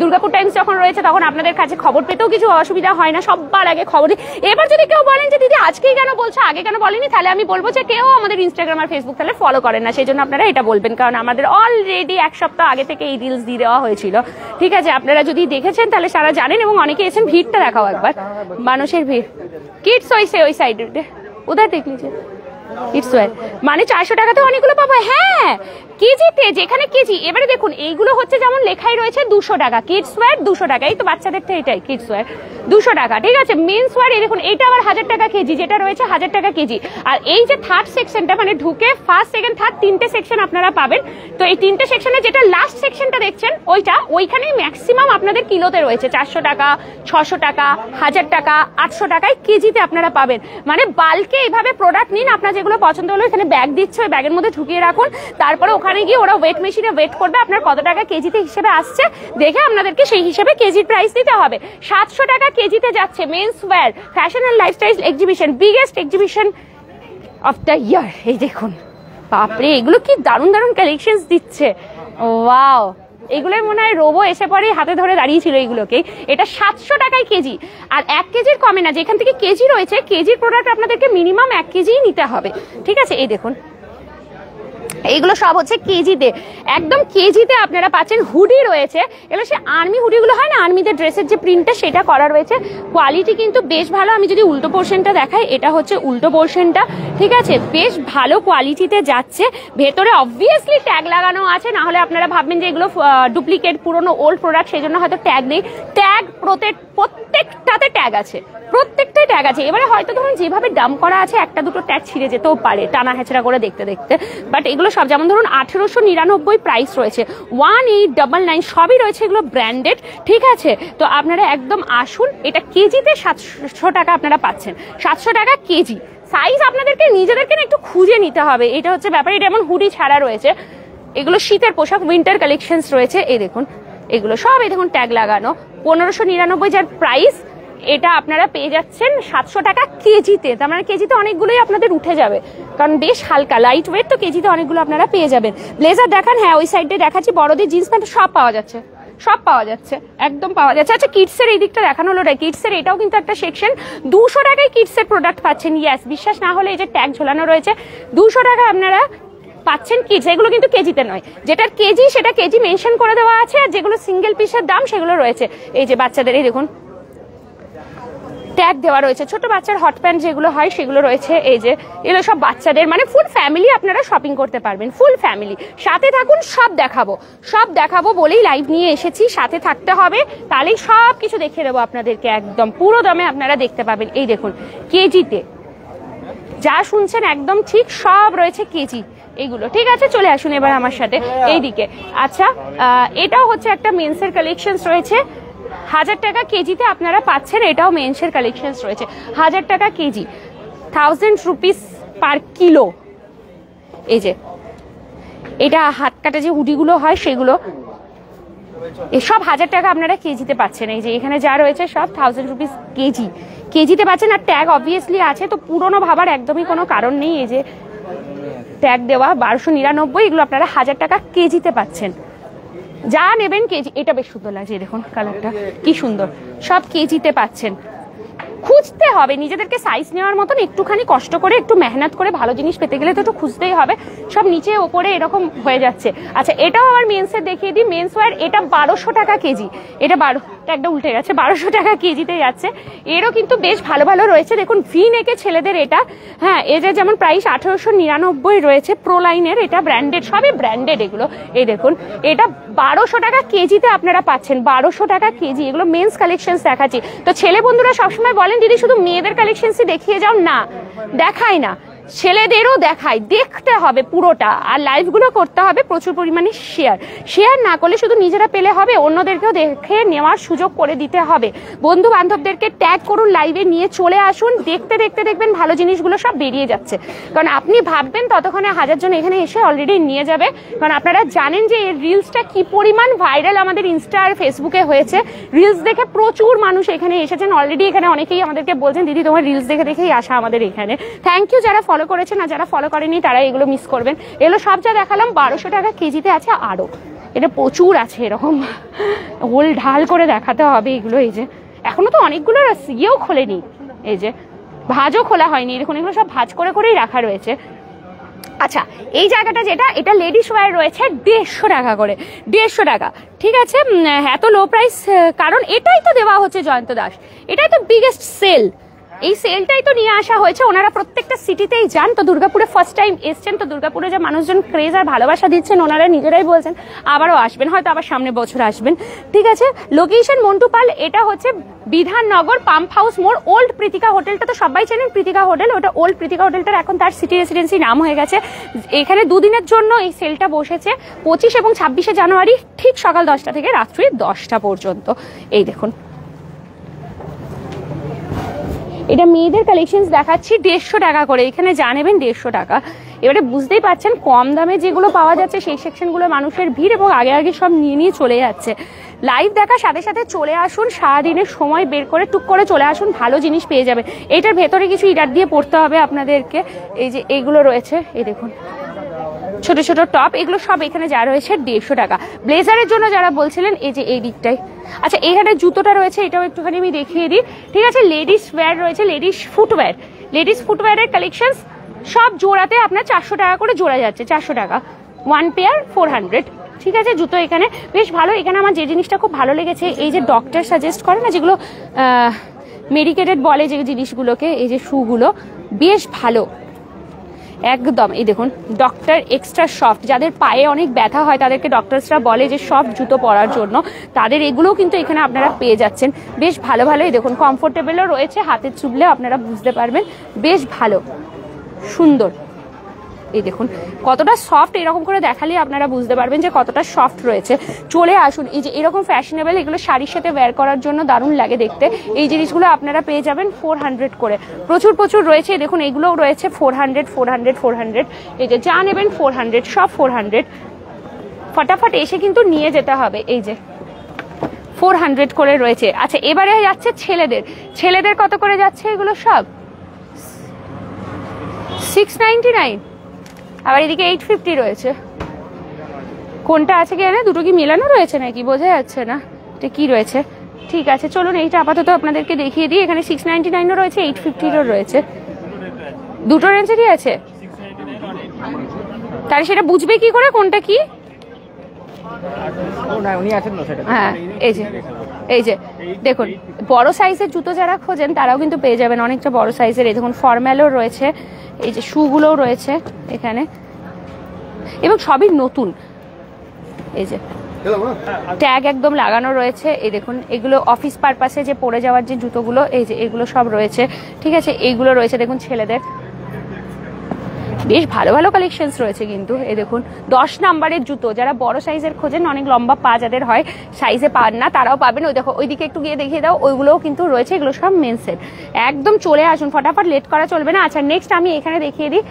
দুর্গাপুর টাইমস যখন রয়েছে তখন আপনাদের কাছে খবর পেতেও কিছু অসুবিধা হয় না, সবার আগে খবর। এবার যদি কেউ বলেন যে দিদি আজকেই কেন বলছো, আগে কেন বলেনি, তাহলে আমি বলবো যে কেউ আমাদের ইনস্টাগ্রাম আর ফেসবুক তাহলে ফলো করেন না, সেই জন্য আপনারা এটা বলবেন। কারণ আমাদের অলরেডি 1 সপ্তাহ আগে থেকে এই রিলস দিয়ে দেওয়া হয়েছিল, ঠিক আছে? আপনারা যদি দেখেছেন তাহলে সারা জানেন। এবং অনেকে এসেছেন, ভিড়টা দেখাও একবার, মানুষের ভিড়। কিডস ওই সাইডে উধার দেখ লিজিয়ে কিডস ওয়্যার, মানে 400 টাকাতে অনেকগুলো পাবো। হ্যাঁ কেজিতে, যেখানে কেজি। এবারে দেখুন এইগুলো হচ্ছে যেমন লেখাই রয়েছে 200 টাকা, কিডস ওয়্যার 200 টাকা। এই তো বাচ্চাদের তো এটাই কিডস ওয়্যার 200 টাকা, ঠিক আছে? মেন্স ওয়্যার এই দেখুন এইটা আবার 1000 টাকা কেজি, যেটা রয়েছে 1000 টাকা কেজি। আর এই যে থার্ড সেকশনটা, মানে ঢুকে ফার্স্ট সেকেন্ড থার্ড 3টে সেকশন আপনারা পাবেন। তো এই 3টে সেকশনে যেটা লাস্ট সেকশনটা দেখছেন ওইখানেই ম্যাক্সিমাম আপনাদের কিলোতে রয়েছে 400 টাকা, 600 টাকা, 1000 টাকা, 800 টাকায় কেজিতে আপনারা পাবেন। মানে বাল্কে এইভাবে প্রোডাক্ট নিন, আপনার যেগুলো পছন্দ হলো এখানে ব্যাগ দিচ্ছে, ওই ব্যাগের মধ্যে ঢুকিয়ে রাখুন। তারপরে ওখানে গিয়ে ওরা ওয়েট মেশিনে ওয়েট করবে, আপনার কত টাকা কেজিতে হিসেবে আসছে দেখে আপনাদেরকে সেই হিসেবে কেজির প্রাইস দিতে হবে। 700 টাকা কেজিতে যাচ্ছে men's wear fashion and lifestyle exhibition, biggest exhibition of the year. এই দেখুন বাপরে, এগুলো কি দারুণ দারুণ কালেকশন দিচ্ছে, ওয়াও। এগুলোর মনে হয় রোবো এসে পরে হাতে ধরে দাঁড়িয়েছিল এইগুলোকে। এটা 700 টাকায় কেজি, আর 1 কেজির কমে না। যেখান থেকে কেজি রয়েছে, কেজির প্রোডাক্ট আপনাদেরকে মিনিমাম 1 কেজিই নিতে হবে, ঠিক আছে? এই দেখুন এইগুলো সব হচ্ছে কেজিতে, একদম কেজিতে আপনারা পাচ্ছেন। হুডি রয়েছে, এগুলো সে আর্মি হুডিগুলো হয় না, আর্মিদের ড্রেসের যে প্রিন্টটা সেটা করা রয়েছে। কোয়ালিটি কিন্তু বেশ ভালো। আমি যদি উল্টো পোর্শনটা দেখাই, এটা হচ্ছে উল্টো পোর্শনটা, ঠিক আছে? বেশ ভালো কোয়ালিটিতে যাচ্ছে। ভেতরে অবভিয়াসলি ট্যাগ লাগানো আছে, না হলে আপনারা ভাববেন যে এগুলো ডুপ্লিকেট পুরনো ওল্ড প্রোডাক্ট, সেই জন্য হয়তো ট্যাগ নেই। ট্যাগ প্রত্যেকটাতে ট্যাগ আছে, প্রত্যেকটাই ট্যাগ আছে। এবারে হয়তো ধরুন যেভাবে দাম করা আছে, একটা দুটো ট্যাগ ছিঁড়ে যেতেও পারে টানা হেঁচড়া করে দেখতে দেখতে, বাট এগুলো সব যেমন ধরুন 1899 প্রাইস রয়েছে, 1899 সবই রয়েছে, এগুলো ব্র্যান্ডেড, ঠিক আছে? তো আপনারা একদম আসুন, এটা কেজিতে 700 টাকা আপনারা পাচ্ছেন, 700 টাকা কেজি। সাইজ আপনাদেরকে নিজেদেরকে একটু খুঁজে নিতে হবে, এটা হচ্ছে ব্যাপার। এটা এমন হুডি ছাড়া রয়েছে, এগুলো শীতের পোশাক, উইন্টার কালেকশনস রয়েছে। এই দেখুন এগুলো সব, এই দেখুন ট্যাগ লাগানো, 1599 যার প্রাইস, এটা আপনারা পেয়ে যাচ্ছেন 700 টাকা কেজিতে। তার মানে কেজিতে অনেকগুলোই আপনাদের উঠে যাবে, কারণ বেশ হালকা লাইট ওয়েট, তো কেজিতে অনেকগুলো আপনারা পেয়ে যাবেন। ব্লেজার দেখান, হ্যাঁ ওই সাইডে দেখাচ্ছি, বড়দের জিন্স প্যান্ট সব পাওয়া যাচ্ছে, সব পাওয়া যাচ্ছে, একদম পাওয়া যাচ্ছে। আচ্ছা কিডসের এই দিকটা দেখানো হলো, কিডসের এটাও কিন্তু একটা সেকশন, 200 টাকায় কিডসের প্রোডাক্ট পাচ্ছেন। ইয়াস, বিশ্বাস না হলে এই যে ট্যাগ ঝোলানো রয়েছে, 200 টাকা আপনারা পাচ্ছেন কিডস। এগুলো কিন্তু কেজিতে নয়, যেটার কেজি সেটা কেজি মেনশন করে দেওয়া আছে, আর যেগুলো সিঙ্গেল পিসের দাম সেগুলো রয়েছে। এই যে বাচ্চাদের, এই দেখুন ট্যাগ দেওয়া রয়েছে, ছোট বাচ্চার হট প্যান্ট যেগুলো হয় সেগুলো রয়েছে। এই যে এগুলো সব বাচ্চাদের, মানে ফুল ফ্যামিলি আপনারা শপিং করতে পারবেন, ফুল ফ্যামিলি। সাথে থাকুন, সব দেখাবো বলেই লাইভ নিয়ে এসেছি, সাথে থাকতে হবে, তাহলেই সব কিছু দেখিয়ে দেবো আপনাদেরকে, একদম পুরো দামে আপনারা দেখতে পাবেন। এই দেখুন কেজিতে যা শুনছেন একদম ঠিক, সব রয়েছে কেজি এইগুলো, ঠিক আছে? চলে আসুন এবার আমার সাথে এইদিকে। আচ্ছা এটাও হচ্ছে একটা মেন্সের কালেকশন রয়েছে, 1000 টাকা কেজিতে আপনারা পাচ্ছেন। এটাও মেন্সের কালেকশন রয়েছে, 1000 টাকা কেজি, 1000 রুপিস পার কিলো। এই যে এটা হাত কাটা যে হুডিগুলো হয় সেগুলো, এসব 1000 টাকা আপনারা কেজিতে পাচ্ছেন। এই যে এখানে যা রয়েছে সব 1000 রুপিস কেজিতে পাচ্ছেন। আর ট্যাগ অবভিয়াসলি আছে, তো পুরনো ভাবার একদমই কোনো কারণ নেই। এই যে ট্যাগ দেওয়া 1299, এগুলো আপনারা 1000 টাকা কেজিতে পাচ্ছেন। যা নেবেন কেজি। এটা বেশ সুন্দর লাগছে, দেখুন কালারটা কি সুন্দর, সব কেজিতে পাচ্ছেন। খুঁজতে হবে নিজেদেরকে সাইজ নেওয়ার মতন, একটুখানি কষ্ট করে, একটু মেহনত করে ভালো জিনিস পেতে গেলে তো একটু খুঁজতেই হবে। সব নিচে ওপরে এরকম হয়ে যাচ্ছে। আচ্ছা এটাও আবার মেন্সের দেখিয়ে দিই, মেন্স ওয়্যার, এটা 1200 টাকা কেজি। এটা একটা উল্টে গেছে, 1200 টাকা কেজিতে যাচ্ছে। এরও কিন্তু বেশ ভালো ভালো রয়েছে, দেখুন ভি নেকে ছেলেদের এটা, হ্যাঁ এদের যেমন প্রাইস 1899 রয়েছে, প্রো লাইনের, এটা ব্র্যান্ডেড, সবই ব্র্যান্ডেড এগুলো। এই দেখুন এটা 1200 টাকা কেজিতে আপনারা পাচ্ছেন, 1200 টাকা কেজি। এগুলো মেন্স কালেকশন দেখাচ্ছি। তো ছেলে বন্ধুরা সবসময় বলেন দিদি শুধু মেয়েদের কালেকশনই দেখিয়ে যাও, না দেখাই না, ছেলেদেরও দেখাই, দেখতে হবে পুরোটা। আর লাইভগুলো করতে হবে প্রচুর পরিমাণে শেয়ার না করলে শুধু নিজেরা পেলে হবে, অন্যদেরকেও দেখে নেওয়ার সুযোগ করে দিতে হবে। বন্ধু বান্ধবদেরকে ট্যাগ করুন, লাইভে নিয়ে চলে আসুন, দেখতে দেখতে দেখবেন ভালো জিনিসগুলো সব বেরিয়ে যাচ্ছে। কারণ আপনি ভাববেন ততক্ষণে 1000 জন এখানে এসে অলরেডি নিয়ে যাবে। কারণ আপনারা জানেন যে এই রিলসটা কি পরিমাণ ভাইরাল আমাদের ইনস্টা আর ফেসবুকে হয়েছে। রিলস দেখে প্রচুর মানুষ এখানে এসেছেন অলরেডি। এখানে অনেকেই আমাদেরকে বলছেন দিদি তোমার রিলস দেখে দেখেই আসা আমাদের এখানে। থ্যাংক ইউ যারা ফলো করেছেন আর যারা ফলো করেনি তারা এগুলো মিস করবেন। এগুলো সব যা দেখালাম 1200 টাকা কেজিতে আছে। আরো এটা প্রচুর আছে, এরকম হোল ঢাল করে দেখাতে হবে এগুলো। এই যে এখনো তো অনেকগুলো ইয়েও খোলেনি, এই যে ভাজও খোলা হয়নি, দেখুন এগুলো সব ভাজ করে করেই রাখা রয়েছে। আচ্ছা এই জায়গাটা যেটা, এটা লেডিস ওয়্যার রয়েছে 150 টাকা করে, 150 টাকা। ঠিক আছে, এত লো প্রাইস কারণ এটাই তো দেওয়া হচ্ছে জয়ন্ত দাস, এটাই তো বিগেস্ট সেল, এই সেলটাই তো নিয়ে আসা হয়েছে। ওনারা প্রত্যেকটা সিটিতেই যান, তো দুর্গাপুরে ফার্স্ট টাইম এসছেন, তো দুর্গাপুরে যে মানুষজন ক্রেজ আর ভালোবাসা দিচ্ছেন ওনারা নিজেরাই বলছেন আবারও আসবেন, হয়তো আবার সামনে বছর আসবেন। ঠিক আছে, লোকেশন মন্টু পাল, এটা হচ্ছে বিধাননগর পাম্প হাউস মোড়। ওল্ড প্রীতিকা হোটেলটা তো সবাই চেনেন, প্রীতিকা হোটেল, ওটা ওল্ড প্রীতিকা হোটেলটার এখন তার সিটি রেসিডেন্সি নাম হয়ে গেছে। এখানে দুদিনের জন্য এই সেলটা বসেছে 25 এবং 26শে জানুয়ারি, ঠিক সকাল 10টা থেকে রাত্রি 10টা পর্যন্ত। এই দেখুন এটা মেয়েদের কালেকশনস দেখাচ্ছি 150 টাকা করে, এখানে যা নেবেন 150 টাকা। এবারে বুঝতেই পারছেন কম দামে যেগুলো পাওয়া যাচ্ছে সেই সেকশনগুলো মানুষের ভিড় এবং আগে আগে সব নিয়ে নিয়ে চলে যাচ্ছে। লাইভ দেখার সাথে সাথে চলে আসুন, সারাদিনের সময় বের করে টুক করে চলে আসুন, ভালো জিনিস পেয়ে যাবেন। এইটার ভেতরে কিছু ইটার দিয়ে পড়তে হবে আপনাদেরকে। এই যে এইগুলো রয়েছে, এই দেখুন ছোট ছোট টপ, এগুলো সব এখানে যা রয়েছে 150 টাকা। ব্লেজারের জন্য যারা বলছিলেন এই যে এই দিকটাই। আচ্ছা এইখানে জুতোটা রয়েছে, এটাও একটুখানি আমি দেখিয়ে দিই। ঠিক আছে, লেডিস ওয়্যার রয়েছে, লেডিস ফুটওয়্যার, লেডিস ফুটওয়্যারের কালেকশন সব জোড়াতে আপনার 400 টাকা করে জোড়া যাচ্ছে, 400 টাকা, 1 পেয়ার 400। ঠিক আছে, জুতো এখানে বেশ ভালো। এখানে আমার যে জিনিসটা খুব ভালো লেগেছে, এই যে ডক্টর সাজেস্ট করে না যেগুলো মেডিকেটেড বলে যে জিনিসগুলোকে, এই যে শুগুলো বেশ ভালো একদম। এই দেখুন ডক্টর এক্সট্রা সফট, যাদের পায়ে অনেক ব্যথা হয় তাদেরকে ডক্টরসরা বলে যে সফট জুতো পরার জন্য, তাদের এগুলোও কিন্তু এখানে আপনারা পেয়ে যাচ্ছেন বেশ ভালো ভালো। এই দেখুন কমফোর্টেবলও রয়েছে, হাতে চুবলেও আপনারা বুঝতে পারবেন বেশ ভালো সুন্দর। এই দেখুন কতটা সফট, এরকম করে দেখালে আপনারা বুঝতে পারবেন যে কতটা সফট রয়েছে। চলে আসুন, এই যে এরকম ফ্যাশনেবল, এগুলো শাড়ির সাথে ওয়্যার করার জন্য দারুণ লাগে দেখতে। এই জিনিসগুলো আপনারা পেয়ে যাবেন 400 করে, প্রচুর প্রচুর রয়েছে। দেখুন এগুলোও রয়েছে 400 400 400, এই যে যা নেবেন 400, সব 400। ফটাফট এসে কিন্তু নিয়ে যেতে হবে। এই যে 400 করে রয়েছে। আচ্ছা এবারে যাচ্ছে ছেলেদের, ছেলেদের কত করে যাচ্ছে এগুলো সব 699, আবার এদিকে 850 রয়েছে। কোনটা আছে কি জানে, দুটো কি মেলানো রয়েছে নাকি বোঝা যাচ্ছে না, এটা কি রয়েছে। ঠিক আছে চলুন এইটা আপাতত আপনাদেরকে দেখিয়ে দিই। এখানে 699ও রয়েছে, 850ও রয়েছে, দুটো রেঞ্জেরই আছে। তাহলে সেটা বুঝবে কি করে কোনটা কি? হ্যাঁ এই যে এই যে দেখুন বড় সাইজের জুতো যারা খোঁজেন তারাও কিন্তু পেয়ে যাবেন অনেকটা বড় সাইজের। এই দেখুন ফর্ম্যালও রয়েছে, এই যে শুগুলোও রয়েছে এখানে এবং সবই নতুন। এই যে ট্যাগ একদম লাগানো রয়েছে। এই দেখুন এগুলো অফিস পারপাসে যে পরে যাওয়ার যে জুতোগুলো, এই যে এগুলো সব রয়েছে। ঠিক আছে, এইগুলো রয়েছে দেখুন ছেলেদের, বেশ ভালো ভালো কালেকশনস রয়েছে কিন্তু। এই দেখুন 10 নাম্বারের জুতো, যারা বড় সাইজের খোঁজেন, অনেক লম্বা পা যাদের হয়, সাইজে পান না, তারাও পাবেন। ওই দেখো ওইদিকে একটু গিয়ে দেখিয়ে দাও, ওইগুলোও কিন্তু রয়েছে। এগুলো সব মেন্সের, একদম চলে আসুন, ফটাফট লেট করা চলবে না। আচ্ছা নেক্সট আমি এখানে দেখিয়ে দিই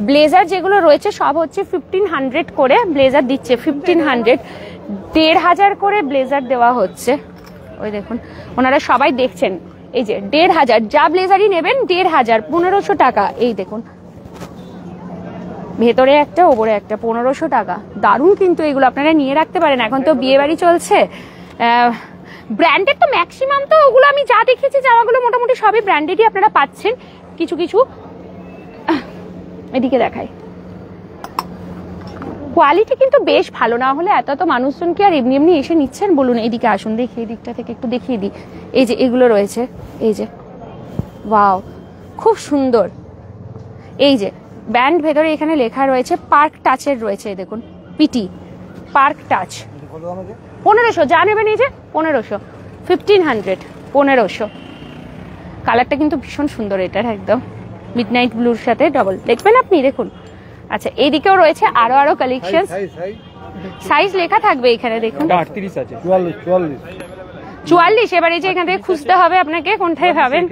ব্লেজার যেগুলো রয়েছে, সব হচ্ছে 1500 করে ব্লেজার দিচ্ছে, 1500, 1500 করে ব্লেজার দেওয়া হচ্ছে। ওই দেখুন ওনারা সবাই দেখছেন, এই যে 1500, যা ব্লেজারই নেবেন 1500, 1500 টাকা। এই দেখুন ভেতরে একটা ওপরে একটা, 1500 টাকা, দারুণ কিন্তু এগুলো আপনারা নিয়ে রাখতে পারেন। এখন তো বিয়ে বাড়ি চলছে, ব্র্যান্ডেড তো ম্যাক্সিমাম, তো ওগুলো আমি যা দেখেছি জামাগুলো মোটামুটি সবই ব্র্যান্ডেডই আপনারা পাচ্ছেন। কিছু কিছু এদিকে দেখাই, কোয়ালিটি কিন্তু বেশ ভালো, না হলে এত মানুষজন কি আর এমনি এমনি এসে নিচ্ছেন বলুন। এদিকে আসুন, দেখি এই দিকটা থেকে একটু দেখিয়ে দিই। এই যে এগুলো রয়েছে, এই যে ওয়াও খুব সুন্দর। এই যে ব্যান্ড ভেতরে এখানে লেখা রয়েছে পার্ক টাচের রয়েছে, দেখুন পিটি পার্ক টাচ, 1500, যা নেবেন এই যে 1500, 1500, 1500। কালারটা কিন্তু ভীষণ সুন্দর এটার, একদম মিডনাইট ব্লুর সাথে ডবল, দেখবেন আপনি দেখুন। আচ্ছা এইদিকেও রয়েছে আরো আরো কালেকশন, সাইজ লেখা থাকবে এখানে দেখুন, 38 আছে, 44, 44। এবার এই যে এখান থেকে খুঁজতে হবে আপনাকে কোনটায় পাবেন,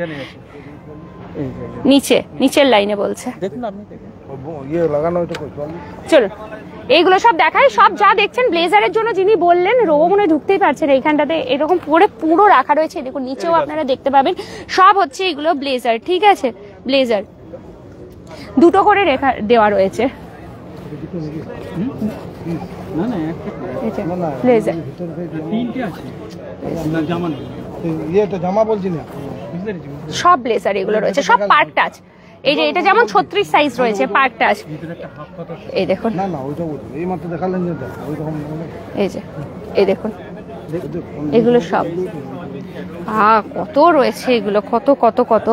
নিচে নিচের লাইনে বলছে, দেখুন আপনি দেখুন ইয়ে লাগানো হয়তো। চলুন এইগুলো সব দেখাই। সব যা দেখছেন ব্লেজারের জন্য যিনি বললেন, রোবো মনে ঢুকতেই পারছেন, এইখানটাতে এরকম পরে পুরো রাখা রয়েছে। দেখুন নিচেও আপনারা দেখতে পাবেন, সব হচ্ছে এগুলো ব্লেজার। ঠিক আছে ব্লেজার, দুটো করে রেখা দেওয়া রয়েছে। ব্লেজার জামা বলছি না, সব ব্লেজার এগুলো রয়েছে, সব পার্ক টাচ। এই যে এটা যেমন 36 সাইজ রয়েছে পার্ক টাচ। এই দেখুন, না না ওইটা বলছি, এই মাত্র দেখালেন যেটা ওইরকম। এই যে এই দেখুন এগুলো সব কত রয়েছে, এগুলো কত কত কত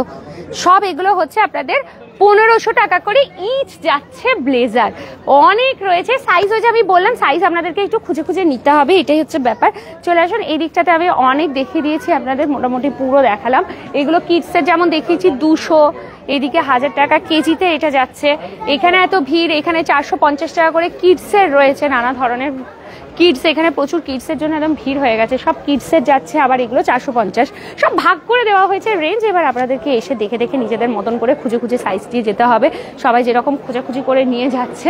সব। এগুলো হচ্ছে আপনাদের 1500 টাকা করে ইচ যাচ্ছে ব্লেজার। অনেক রয়েছে, সাইজ হয়েছে আমি বললাম সাইজ আপনাদেরকে একটু খুঁজে খুঁজে নিতে হবে, এটাই হচ্ছে ব্যাপার। চলে আসুন এই দিকটাতে, আমি অনেক দেখিয়ে দিয়েছি আপনাদের, মোটামুটি পুরো দেখালাম। এগুলো কিডসের যেমন দেখিয়েছি 200, এইদিকে 1000 টাকা কেজিতে এটা যাচ্ছে। এখানে এত ভিড়, এখানে 450 টাকা করে কিডসের রয়েছে, নানা ধরনের কিডস, এখানে প্রচুর কিডসের জন্য একদম ভিড় হয়ে গেছে, সব কিডসের যাচ্ছে। আবার এগুলো 450, সব ভাগ করে দেওয়া হয়েছে রেঞ্জ। এবার আপনাদেরকে এসে দেখে দেখে নিজেদের মতন করে খুঁজে খুঁজে সাইজ দিয়ে যেতে হবে, সবাই যেরকম খোঁজাখুঁজি করে নিয়ে যাচ্ছে।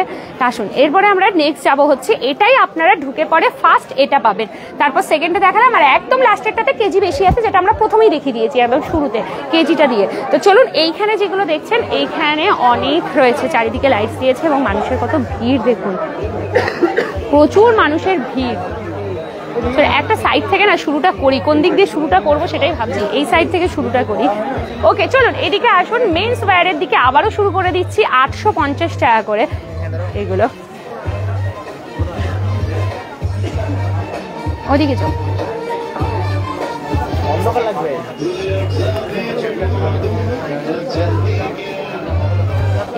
আসুন এরপরে আমরা নেক্সট যাবো হচ্ছে, এটাই আপনারা ঢুকে পড়ে ফার্স্ট এটা পাবেন, তারপর সেকেন্ডে দেখালাম, আর একদম লাস্টেরটাতে কেজি বেশি আছে, যেটা আমরা প্রথমেই দেখিয়ে দিয়েছি একদম শুরুতে কেজিটা দিয়ে। তো চলুন এইখানে যেগুলো দেখছেন, এইখানে অনেক রয়েছে, চারিদিকে লাইটস দিয়েছে এবং মানুষের কত ভিড় দেখুন, প্রচুর মানুষের ভিড়। একটা সাইড থেকে না শুরুটা করি, কোন দিক দিয়ে শুরুটা করবো সেটাই ভাবছি, এই সাইড থেকে শুরুটা করি। ওকে চলুন এদিকে আসুন, মেন্স ওয়্যারের দিকে আবারও শুরু করে দিচ্ছি। 850 টাকা করে এগুলো। ওদিকে চল,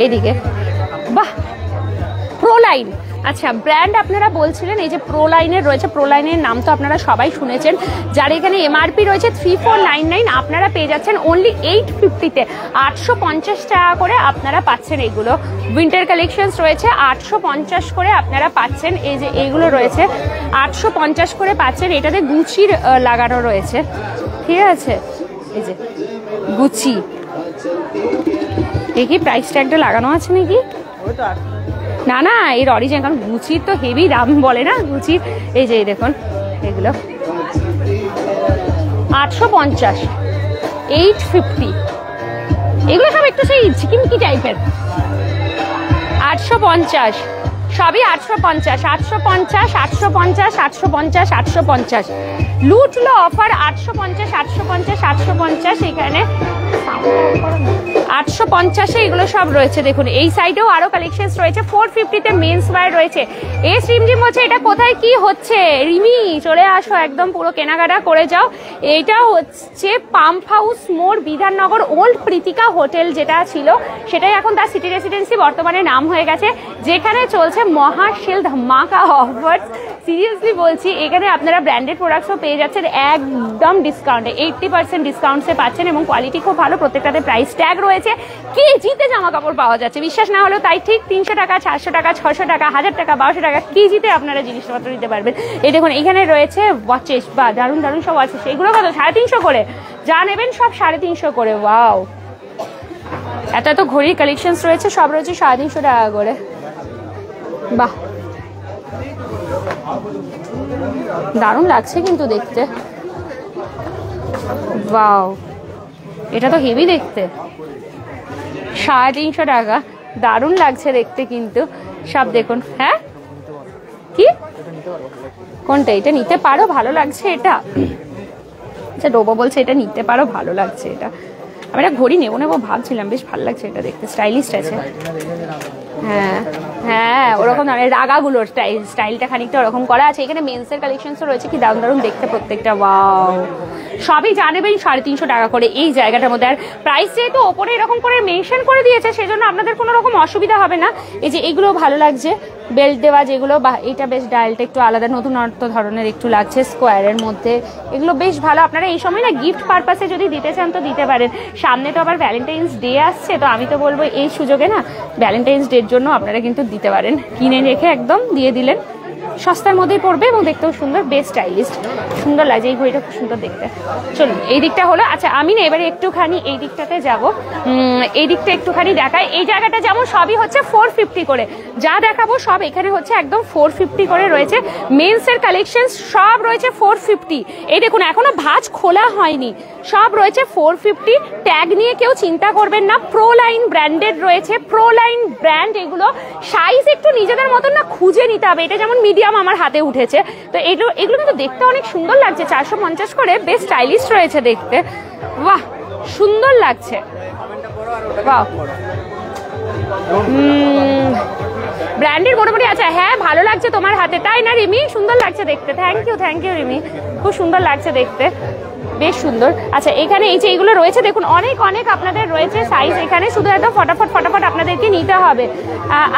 এদিকে বাহ, প্রোলাইন। আচ্ছা ব্র্যান্ড আপনারা বলছিলেন, এই যে প্রোলাইনের রয়েছে, প্রোলাইনের নাম তো আপনারা সবাই শুনেছেন, যার এখানে এমআরপি রয়েছে 3499, আপনারা পেয়ে যাচ্ছেন অনলি 850-তে। 850 টাকা করে আপনারা পাচ্ছেন এগুলো। উইন্টার কালেকশনস রয়েছে 850 করে আপনারা পাচ্ছেন। এই যে এইগুলো রয়েছে 850 করে পাচ্ছেন, এটাতে গুচির লাগানো রয়েছে, ঠিক আছে। এই যে গুচি, দেখি প্রাইস ট্যাগটা লাগানো আছে নাকি, না না এর অরিজিনাল, কারণ গুচির তো হেভি দাম বলে না গুচির। এই যে দেখুন এগুলো 850, 850, এগুলো সব একটু সেই ঝিকিমকি টাইপের। 850, সবই 850, 850, 850, 850, 850, লুটলো অফার 850, 850, 850। এখানে 850-এ এগুলো সব রয়েছে। দেখুন এই সাইডেও আরো কালেকশন রয়েছে। 450-তে মেন্স ওয়্যার রয়েছে। এই রিমঝিম বলছে এটা কোথায় কি হচ্ছে, রিমি চলে আসো, একদম পুরো কেনাকাটা করে যাও। এটা হচ্ছে পাম্প হাউস মোড়, বিধাননগর, ওল্ড প্রীতিকা হোটেল যেটা ছিল সেটাই এখন তার সিটি রেসিডেন্সি বর্তমানে নাম হয়ে গেছে, যেখানে চলছে মহা সেল ধামাকা অফার্স। সিরিয়াসলি বলছি, এখানে আপনারা ব্র্যান্ডেড প্রোডাক্টসও পেয়ে যাচ্ছেন একদম ডিসকাউন্টে, 80% ডিসকাউন্টসে পাচ্ছেন এবং কোয়ালিটি খুব ভালো, প্রত্যেকটাতে প্রাইস ট্যাগ রয়েছে। কেজিতে জামা কাপড় পাওয়া যাচ্ছে, বিশ্বাস না হলেও তাই ঠিক। 300 টাকা, 400 টাকা, 600 টাকা, 1000 টাকা, 1200 টাকা কেজিতে আপনারা জিনিসপত্র নিতে পারবেন। এই দেখুন এখানে রয়েছে ওয়াচেস, বা দারুণ দারুণ সব আছে, সেগুলো কত 350 করে, যা নেবেন সব 350 করে। ওয়াও, এত এত ঘড়ির কালেকশন রয়েছে, সব রয়েছে 350 টাকা করে। বাহ, দারুণ লাগছে কিন্তু দেখতে। ওয়াও, এটা তো হেভি দেখতে, 350 টাকা, দারুণ লাগছে দেখতে কিন্তু সব। দেখুন, হ্যাঁ কি কোনটা, এটা নিতে পারো, ভালো লাগছে এটা। আচ্ছা ডোবো বলছে এটা নিতে পারো, ভালো লাগছে এটা। আমি একটা ঘড়ি নেবো নেবো ভাবছিলাম, বেশ ভালো লাগছে এটা দেখতে, স্টাইলিশ আছে। হ্যাঁ হ্যাঁ, ওরকম ধরনের রাগাগুলোর স্টাইলটা খানিকটা ওরকম করা আছে। এখানে মেন্সের কালেকশনসও রয়েছে, কি দারুণ দারুণ দেখতে প্রত্যেকটা। ওয়াও, সবই জানেবেন 350 টাকা করে এই জায়গাটার মধ্যে। আর প্রাইস যেহেতু ওপরে এরকম করে মেনশন করে দিয়েছে, সেজন্য আপনাদের কোনো রকম অসুবিধা হবে না। এই যে এগুলো ভালো লাগছে, বেল্ট দেওয়া যেগুলো, বা এটা বেশ ডায়ালটা একটু আলাদা নতুনত্ব ধরনের একটু লাগছে, স্কোয়ারের মধ্যে, এগুলো বেশ ভালো। আপনারা এই সময় না গিফট পারপাসে যদি দিতে চান তো দিতে পারেন। সামনে তো আবার ভ্যালেন্টাইন্স ডে আসছে, তো আমি তো বলবো এই সুযোগে না ভ্যালেন্টাইন্স ডের জন্য আপনারা কিন্তু দিতে পারেন, কিনে রেখে একদম দিয়ে দিলেন, সস্তার মধ্যেই পড়বে এবং দেখতেও সুন্দর, বেস্ট স্টাইলিস্ট, সুন্দর লাগছে এই ঘড়িটা, খুব সুন্দর দেখতে। চলুন এই দিকটা হলো। আচ্ছা আমি না এবারে একটুখানি এই দিকটাতে যাব, এই দিকটা একটুখানি দেখাই। এই জায়গাটা যেমন সবই হচ্ছে 450 করে, যা দেখাবো সব এখানে হচ্ছে একদম 450 করে রয়েছে। মেন্সের কালেকশন সব রয়েছে 450। এই দেখুন এখনো ভাঁজ খোলা হয়নি, সব রয়েছে 450। ট্যাগ নিয়ে কেউ চিন্তা করবেন না, প্রো লাইন ব্র্যান্ডেড রয়েছে, প্রো লাইন ব্র্যান্ড। এগুলো সাইজ একটু নিজেদের মতন না খুঁজে নিতে হবে, এটা যেমন মিডিয়াম আমার হাতে উঠেছে, তো এগুলো কিন্তু দেখতে অনেক সুন্দর লাগছে। 450 করে, বেশ স্টাইলিশ রয়েছে দেখতে, বাহ সুন্দর লাগছে, বাহ ব্র্যান্ডের মোটামুটি। আচ্ছা হ্যাঁ ভালো লাগছে তোমার হাতে, তাই না রিমি? সুন্দর লাগছে দেখতে, থ্যাংক ইউ রিমি, খুব সুন্দর লাগছে দেখতে, বেশ সুন্দর। আচ্ছা এখানে এই যে এইগুলো রয়েছে দেখুন, অনেক অনেক আপনাদের রয়েছে সাইজ এখানে, শুধু একদম ফটাফট আপনাদেরকে নিতে হবে।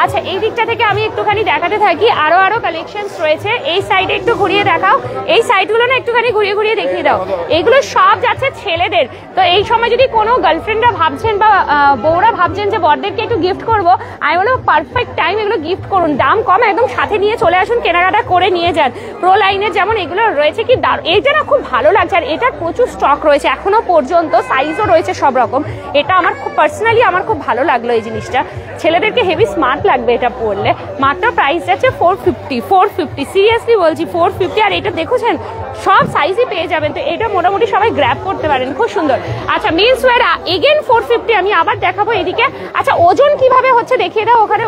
আচ্ছা এই দিকটা থেকে আমি একটুখানি দেখাতে থাকি, আরো কালেকশনস রয়েছে। এই সাইডে একটু ঘুরিয়ে দেখাও, এই সাইডগুলো না একটুখানি ঘুরিয়ে দেখিয়ে দাও। এইগুলো সব যাচ্ছে ছেলেদের। তো এই সময় যদি কোনো গার্লফ্রেন্ডরা ভাবছেন বা বউরা ভাবছেন যে বরদেরকে একটু গিফট করবো, আমি বলবো পারফেক্ট টাইম, এগুলো গিফট করুন, দাম কম, একদম সাথে নিয়ে চলে আসুন, কেনাকাটা করে নিয়ে যান। প্রো লাইনের যেমন এগুলো রয়েছে, কি এইটা না খুব ভালো লাগছে, আর এটা প্রচুর স্টক রয়েছে এখনো পর্যন্ত, সাইজও রয়েছে সব রকম। এটা আমার খুব পার্সোনালি আমার খুব ভালো লাগলো এই জিনিসটা, ছেলেদেরকে হেভি স্মার্ট লাগবে এটা পরলে। মাত্র প্রাইস যাচ্ছে 450, সিরিয়াসলি বলছি 450। আর এটা দেখুছেন সব সাইজই পেয়ে যাবেন, তো এটা মোটামুটি সবাই গ্র্যাব করতে পারেন, খুব সুন্দর। আচ্ছা মেন্স ওয়্যার এগেন 450 আমি আবার দেখাবো এদিকে। আচ্ছা ওজন কিভাবে হচ্ছে দেখিয়ে দাও, ওখানে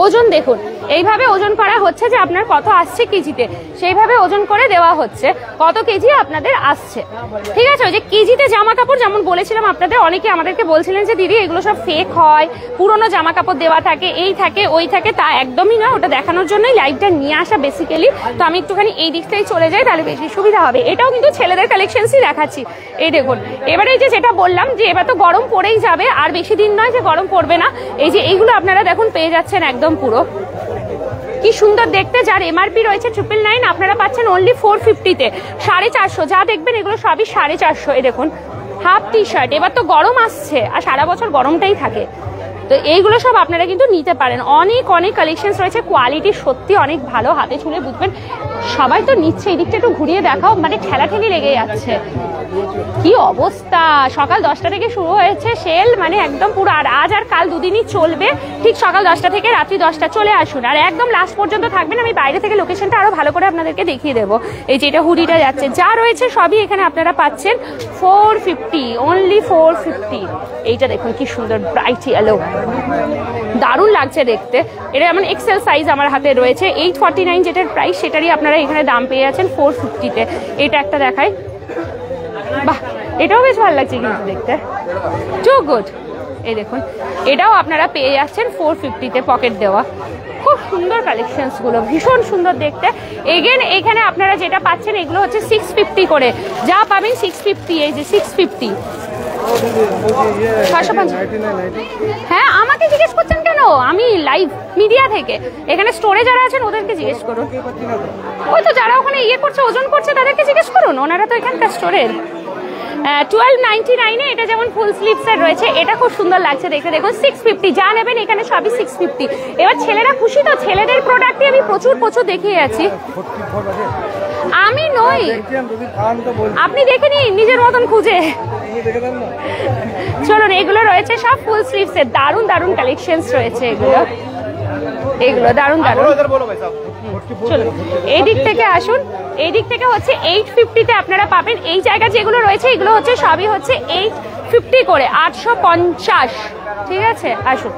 ওজন দেখুন এইভাবে ওজন করা হচ্ছে যে আপনার কত আসছে কেজিতে, সেইভাবে ওজন করে দেওয়া হচ্ছে কত কেজি আপনাদের আসছে, ঠিক আছে। ওই যে কেজিতে জামা কাপড় যেমন বলেছিলাম আপনাদের, অনেকে আমাদেরকে বলছিলেন যে দিদি এগুলো সব ফেক হয়, পুরোনো জামা কাপড় দেওয়া থাকে, এই থাকে ওই থাকে, তা একদমই না, ওটা দেখানোর জন্যই লাইভটা নিয়ে আসা বেসিক্যালি। তো আমি একটুখানি এই দিকটাই চলে যাই, তাহলে বেশি সুবিধা হবে। এটাও কিন্তু ছেলেদের কালেকশনসই দেখাচ্ছি, এই দেখুন। এবারে এই যে যেটা বললাম যে এবার তো গরম পড়েই যাবে, আর বেশি দিন নয় যে গরম পড়বে না। এই যে এইগুলো আপনারা দেখুন পেয়ে যাচ্ছেন একদম পুরো, কি সুন্দর দেখতে, যার এমআরপি রয়েছে 999, আপনারা পাচ্ছেন অনলি 450-তে, 450। যা দেখবেন এগুলো সবই 450। এই দেখুন হাফ টি শার্ট, এবার তো গরম আসছে আর সারা বছর গরমটাই থাকে, তো এইগুলো সব আপনারা কিন্তু নিতে পারেন। অনেক কালেকশন রয়েছে, কোয়ালিটি সত্যি অনেক ভালো, হাতে ছুঁলে বুঝবেন। সবাই তো নিচ্ছে, এই দিকটা একটু ঘুরিয়ে দেখাও, মানে ঠেলাঠেলি লেগে যাচ্ছে, কি অবস্থা। সকাল 10টা থেকে শুরু হয়েছে সেল, মানে একদম পুরো, আর আজ আর কাল দুদিনই চলবে, ঠিক সকাল 10টা থেকে রাত্রি 10টা। চলে আসুন আর একদম লাস্ট পর্যন্ত থাকবেন, আমি বাইরে থেকে লোকেশনটা আরো ভালো করে আপনাদেরকে দেখিয়ে দেবো। এই যে এটা হুডিটা যাচ্ছে, যা রয়েছে সবই এখানে আপনারা পাচ্ছেন 450, অনলি 450। এইটা দেখুন কি সুন্দর ব্রাইট ইয়েলো, দারুণ লাগছে দেখতে। এটা যেমন এক্সেল সাইজ আমার হাতে রয়েছে, 849 যেটার প্রাইস, সেটারই আপনারা এখানে দাম পেয়ে যাচ্ছেন 450-তে। এটা একটা দেখাই, বাহ এটাও বেশ ভালো লাগছে কিন্তু দেখতে, টু গুড। এই দেখুন এটাও আপনারা পেয়ে যাচ্ছেন 450-তে, পকেট দেওয়া, খুব সুন্দর কালেকশনস গুলো, ভীষণ সুন্দর দেখতে। এগেন এখানে আপনারা যেটা পাচ্ছেন এগুলো হচ্ছে 650 করে, যা পাবেন 650। এই যে 650, 650। হ্যাঁ আমাকে জিজ্ঞেস করছেন কেন, আমি লাইভ মিডিয়া থেকে, এখানে স্টোরে যারা আছেন ওদেরকে জিজ্ঞেস করুন, ওই তো যারা ওখানে ইয়ে করছে ওজন করছে তাদেরকে জিজ্ঞেস করুন, ওনারা তো এখানকার স্টোরের। 1299-এ এটা যেমন ফুল স্লিভসের রয়েছে, এটা খুব সুন্দর লাগছে দেখতে, দেখুন 650, যা নেবেন এখানে সবই 650। এবার ছেলেরা খুশি তো, ছেলেদের প্রোডাক্টই আমি প্রচুর দেখিয়ে আছি, আমি নই, আপনি দেখে নিন নিজের মতন খুঁজে। চলুন এগুলো রয়েছে সব ফুল স্লিভসের, দারুণ কালেকশনস রয়েছে এগুলো দারুণ। চলুন এই দিক থেকে আসুন, এই দিক থেকে হচ্ছে 850-তে আপনারা পাবেন। এই জায়গা যেগুলো রয়েছে এগুলো হচ্ছে সবই হচ্ছে 850 করে, 850, ঠিক আছে। আসুন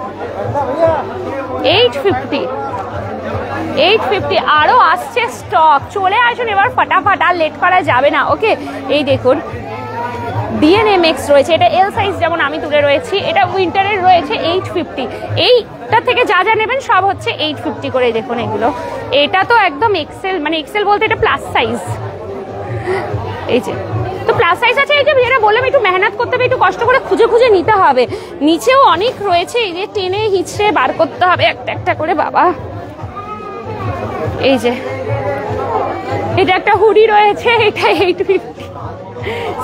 850, আরো আসছে স্টক, চলে আসুন এবার ফটাফট, আর লেট করা যাবে না। ওকে এই দেখুন DNMX রয়েছে, এটা এল সাইজ যেমন আমি তুলে রয়েছি, এটা উইন্টারের রয়েছে 850। এইটা থেকে যা নেবেন সব হচ্ছে 850 করে। দেখুন এগুলো, এটা তো একদম এক্সেল, মানে এক্সেল বলতে এটা প্লাস সাইজ, এই যে তো প্লাস সাইজ আছে। এই যে যেটা বললাম একটু মেহনত করতে হবে, একটু কষ্ট করে খুঁজে নিতে হবে। নিচেও অনেক রয়েছে, এই যে টেনে হিচড়ে বার করতে হবে একটা করে, বাবা। এই যে এটা একটা হুডি রয়েছে, এটা 850,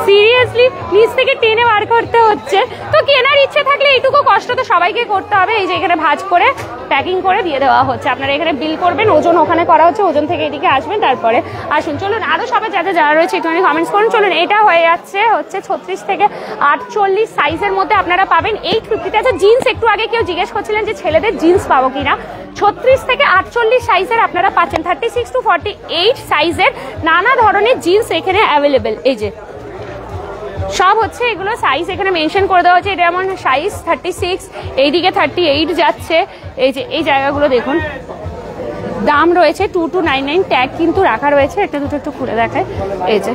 সিরিয়াসলি নিচ থেকে টেনে বার করতে হচ্ছে। তো কেনার ইচ্ছে থাকলে এইটুকু কষ্ট তো সবাইকে করতে হবে। এই যে এখানে ভাঁজ করে প্যাকিং করে দিয়ে দেওয়া হচ্ছে। আপনারা এখানে বিল করবেন, ওজন ওখানে করা হচ্ছে, ওজন থেকে এদিকে আসবেন, তারপরে আসুন। চলুন আরো সবাই যারা রয়েছে একটুখানি কমেন্টস করুন। চলুন, এটা হয়ে যাচ্ছে 36 থেকে 48 সাইজের মধ্যে আপনারা পাবেন 850-তে। আচ্ছা, জিন্স একটু আগে কেউ জিজ্ঞেস করছিলেন যে ছেলেদের জিন্স পাবো কিনা। 36 থেকে 48 সাইজের আপনারা পাচ্ছেন। 36 to 48 সাইজের নানা ধরনের জিন্স এখানে অ্যাভেলেবেল। এই যে সব হচ্ছে এগুলো সাইজ এখানে মেনশন করে দেওয়া হচ্ছে। এটা যেমন সাইজ 36, এইদিকে 38 যাচ্ছে। এই যে এই জায়গাগুলো দেখুন, দাম রয়েছে 2299, ট্যাগ কিন্তু রাখা রয়েছে। একটা দুটো একটু খুলে দেখায়। এই যে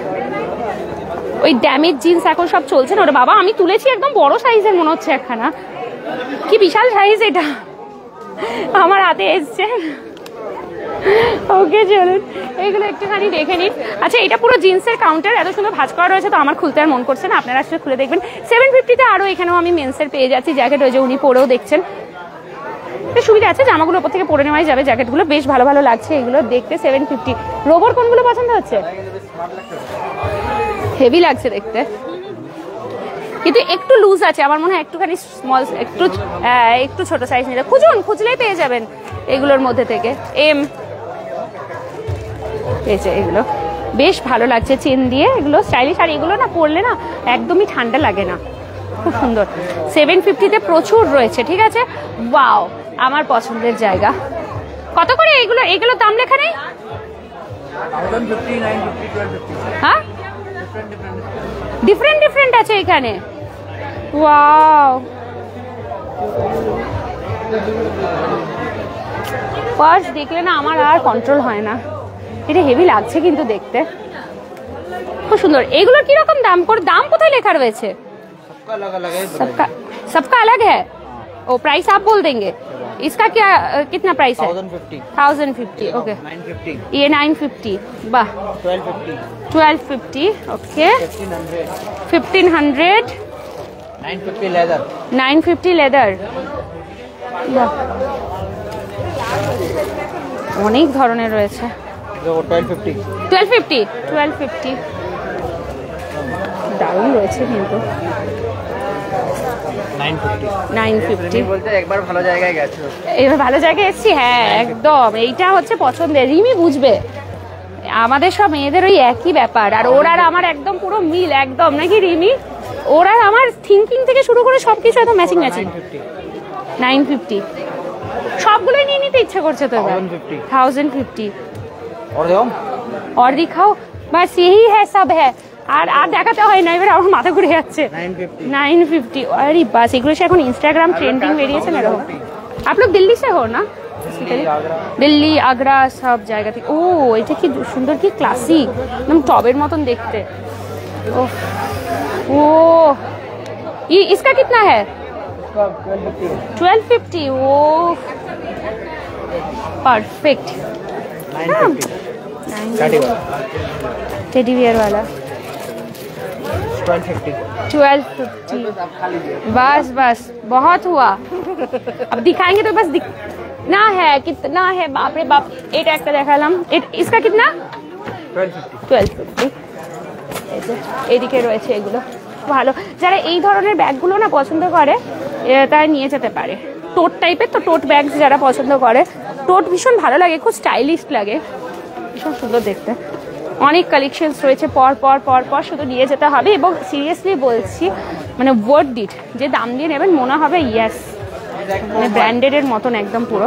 ওই ড্যামেজ জিন্স এখন সব চলছে না। ওরে বাবা, আমি তুলেছি একদম বড় সাইজের মনে হচ্ছে একখানা, কি বিশাল সাইজ এটা আমার হাতে এসছে। ওকে, চলুন এইগুলো একটুখানি দেখে নিন। আচ্ছা, এটা পুরো জিন্সের কাউন্টার, এত সুন্দর ভাঁজ করা রয়েছে, তো আমার খুলতে আর মন করছে না, আপনারা আসলে খুলে দেখবেন। 750-তে আরও এখানেও আমি মেন্সের পেয়ে যাচ্ছি জ্যাকেট। ওই যে উনি পরেও দেখছেন, সুবিধা আছে, জামাগুলো ওপর থেকে পরে নেওয়াই যাবে। জ্যাকেটগুলো বেশ ভালো ভালো লাগছে এগুলো দেখতে। 750। রোবর কোনগুলো পছন্দ হচ্ছে? হেভি লাগছে দেখতে, কিন্তু একটু লুজ আছে আমার মনে হয়, একটুখানি স্মল, একটু ছোট সাইজ নিতে খুঁজুন, খুঁজলেই পেয়ে যাবেন এগুলোর মধ্যে থেকে। পেয়েছে, এগুলো বেশ ভালো লাগছে চেন দিয়ে, এগুলো স্টাইলিশ। আর এগুলো না পরলে না একদমই ঠান্ডা লাগে না, খুব সুন্দর। 750-তে প্রচুর রয়েছে, ঠিক আছে। ওয়াও, আমার পছন্দের জায়গা। কত করে এগুলোর দাম লেখা নেই? হ্যাঁ, ডিফারেন্ট আছে এখানে। ওয়াও, পার্স দেখলে না আমার আর কন্ট্রোল হয় না, এটা হেভি লাগছে কিন্তু দেখতে, খুব সুন্দর। এগুলোর কিরকম দাম করে? দাম কোথায় লেখা রয়েছে? सबका अलग है। ओ, प्राइस आप बोल देंगे? इसका क्या कितना प्राइस है? 1050। ओके, ये 950। वाह, 1250। ओके, 1500। 950 लेदर। অনেক ধরনের রয়েছে। 1250 দারুণ রয়েছে কিন্তু। 950 বলতে একবার ভালো জায়গায় গেছো। এবার ভালো জায়গায় এসেছি, হ্যাঁ একদম। এইটা হচ্ছে পছন্দের, রিমি বুঝবে, আমাদের সব মেয়েদের ওই একই ব্যাপার। আর ওর আর আমার একদম পুরো মিল একদম, নাকি রিমি? ওর আর আমার থিঙ্কিং থেকে শুরু করে সবকিছু একদম ম্যাচিং। 950 সবগুলোই নিয়ে নিতে ইচ্ছে করছে তো। 1050 और दिखाओ, बस यही है, सब है। আর দেখাতে হয় না, এবার আমার মাথা ঘুরে যাচ্ছে। 950। अरे बस, এগুলো সে এখন ইনস্টাগ্রাম ট্রেন্ডিং বেরিয়েছে না এরকম। आप लोग दिल्ली से हो ना? दिल्ली, आगरा, সব জায়গা থেকে। ও, এটা কি সুন্দর, কি ক্লাসিক, একদম টবের মতন দেখতে। ओ, ये इसका कितना है? 1250। ओ, परफेक्ट। टेडी बियर वाला 1250। बस बस, बहुत हुआ। अब दिखाएंगे तो बस ना है, कितना है, बाप रे बाप। এটা একটা দেখালাম, इसका कितना? 1250। এদিকে রয়েছে এগুলো ভালো। যারা এই ধরনের ব্যাগগুলো না পছন্দ করে তারা নিয়ে যেতে পারে। টোট টাইপের, তো টোট ব্যাগ যারা পছন্দ করে, টোট ভীষণ ভালো লাগে, খুব স্টাইলিশ লাগে, ভীষণ সুন্দর দেখতে। অনেক কালেকশনস রয়েছে, পর পর পর পর শুধু নিয়ে যেতে হবে। এবং সিরিয়াসলি বলছি, মানে ওয়ার্থ ইট, যে দাম দিয়ে নেবেন মনে হবে ইয়েস, মানে ব্র্যান্ডেডের মতন একদম পুরো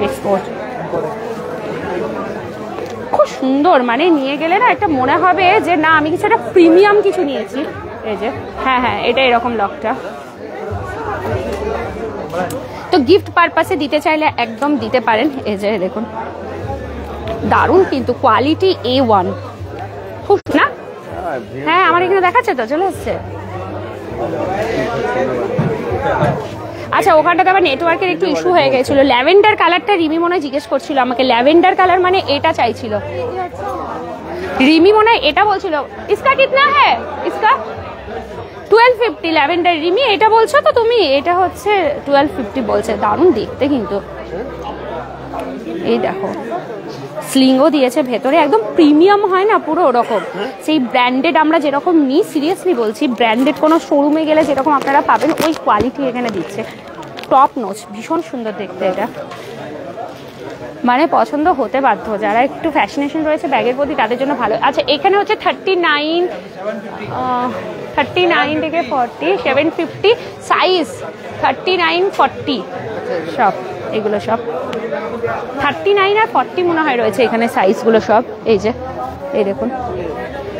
এক্সপোর্ট। খুব সুন্দর, মানে নিয়ে গেলে না একটা মনে হবে যে না আমি কিছু একটা প্রিমিয়াম কিছু নিয়েছি। এই যে হ্যাঁ, এটা এরকম লকটা, তো গিফট পারপাসে দিতে চাইলে একদম দিতে পারেন। এই যে দেখুন, দারুণ কিন্তু, কোয়ালিটি A1, খুব না? হ্যাঁ, আমার এখানে দেখাচ্ছে তো, চলে আসছে। আচ্ছা, ওখানটাতে আবার নেটওয়ার্কের একটু ইস্যু হয়ে গেছিল। ল্যাভেন্ডার কালারটা রিমি মনে হয় জিজ্ঞেস করছিল আমাকে, ল্যাভেন্ডার কালার মানে এটা চাইছিল রিমি, মনে হয় এটা বলছিল। ইসকা কিতনা হ্যায়? ইসকা 1250 ল্যাভেন্ডার। রিমি এটা বলছো তো তুমি? এটা হচ্ছে 1250 বলছে। দারুণ দেখতে কিন্তু, এই দেখো স্লিংও দিয়েছে ভেতরে, একদম প্রিমিয়াম হয় না পুরো ওরকম, সেই ব্র্যান্ডেড আমরা যেরকম নিই, সিরিয়াসলি বলছি, ব্র্যান্ডেড কোনো শোরুমে গেলে যেরকম আপনারা পাবেন ওই কোয়ালিটি এখানে দিচ্ছে। টপ নোচ, ভীষণ সুন্দর দেখতে এটা, মানে পছন্দ হতে বাধ্য। যারা একটু ফ্যাশনেশন রয়েছে ব্যাগের প্রতি তাদের জন্য ভালো। আচ্ছা এখানে হচ্ছে 39 থেকে 40, 750 সাইজ, 39, 40 সব এগুলো সব 39 আর 40 মনে হয় রয়েছে এখানে সাইজগুলো সব। এই যে এই দেখুন,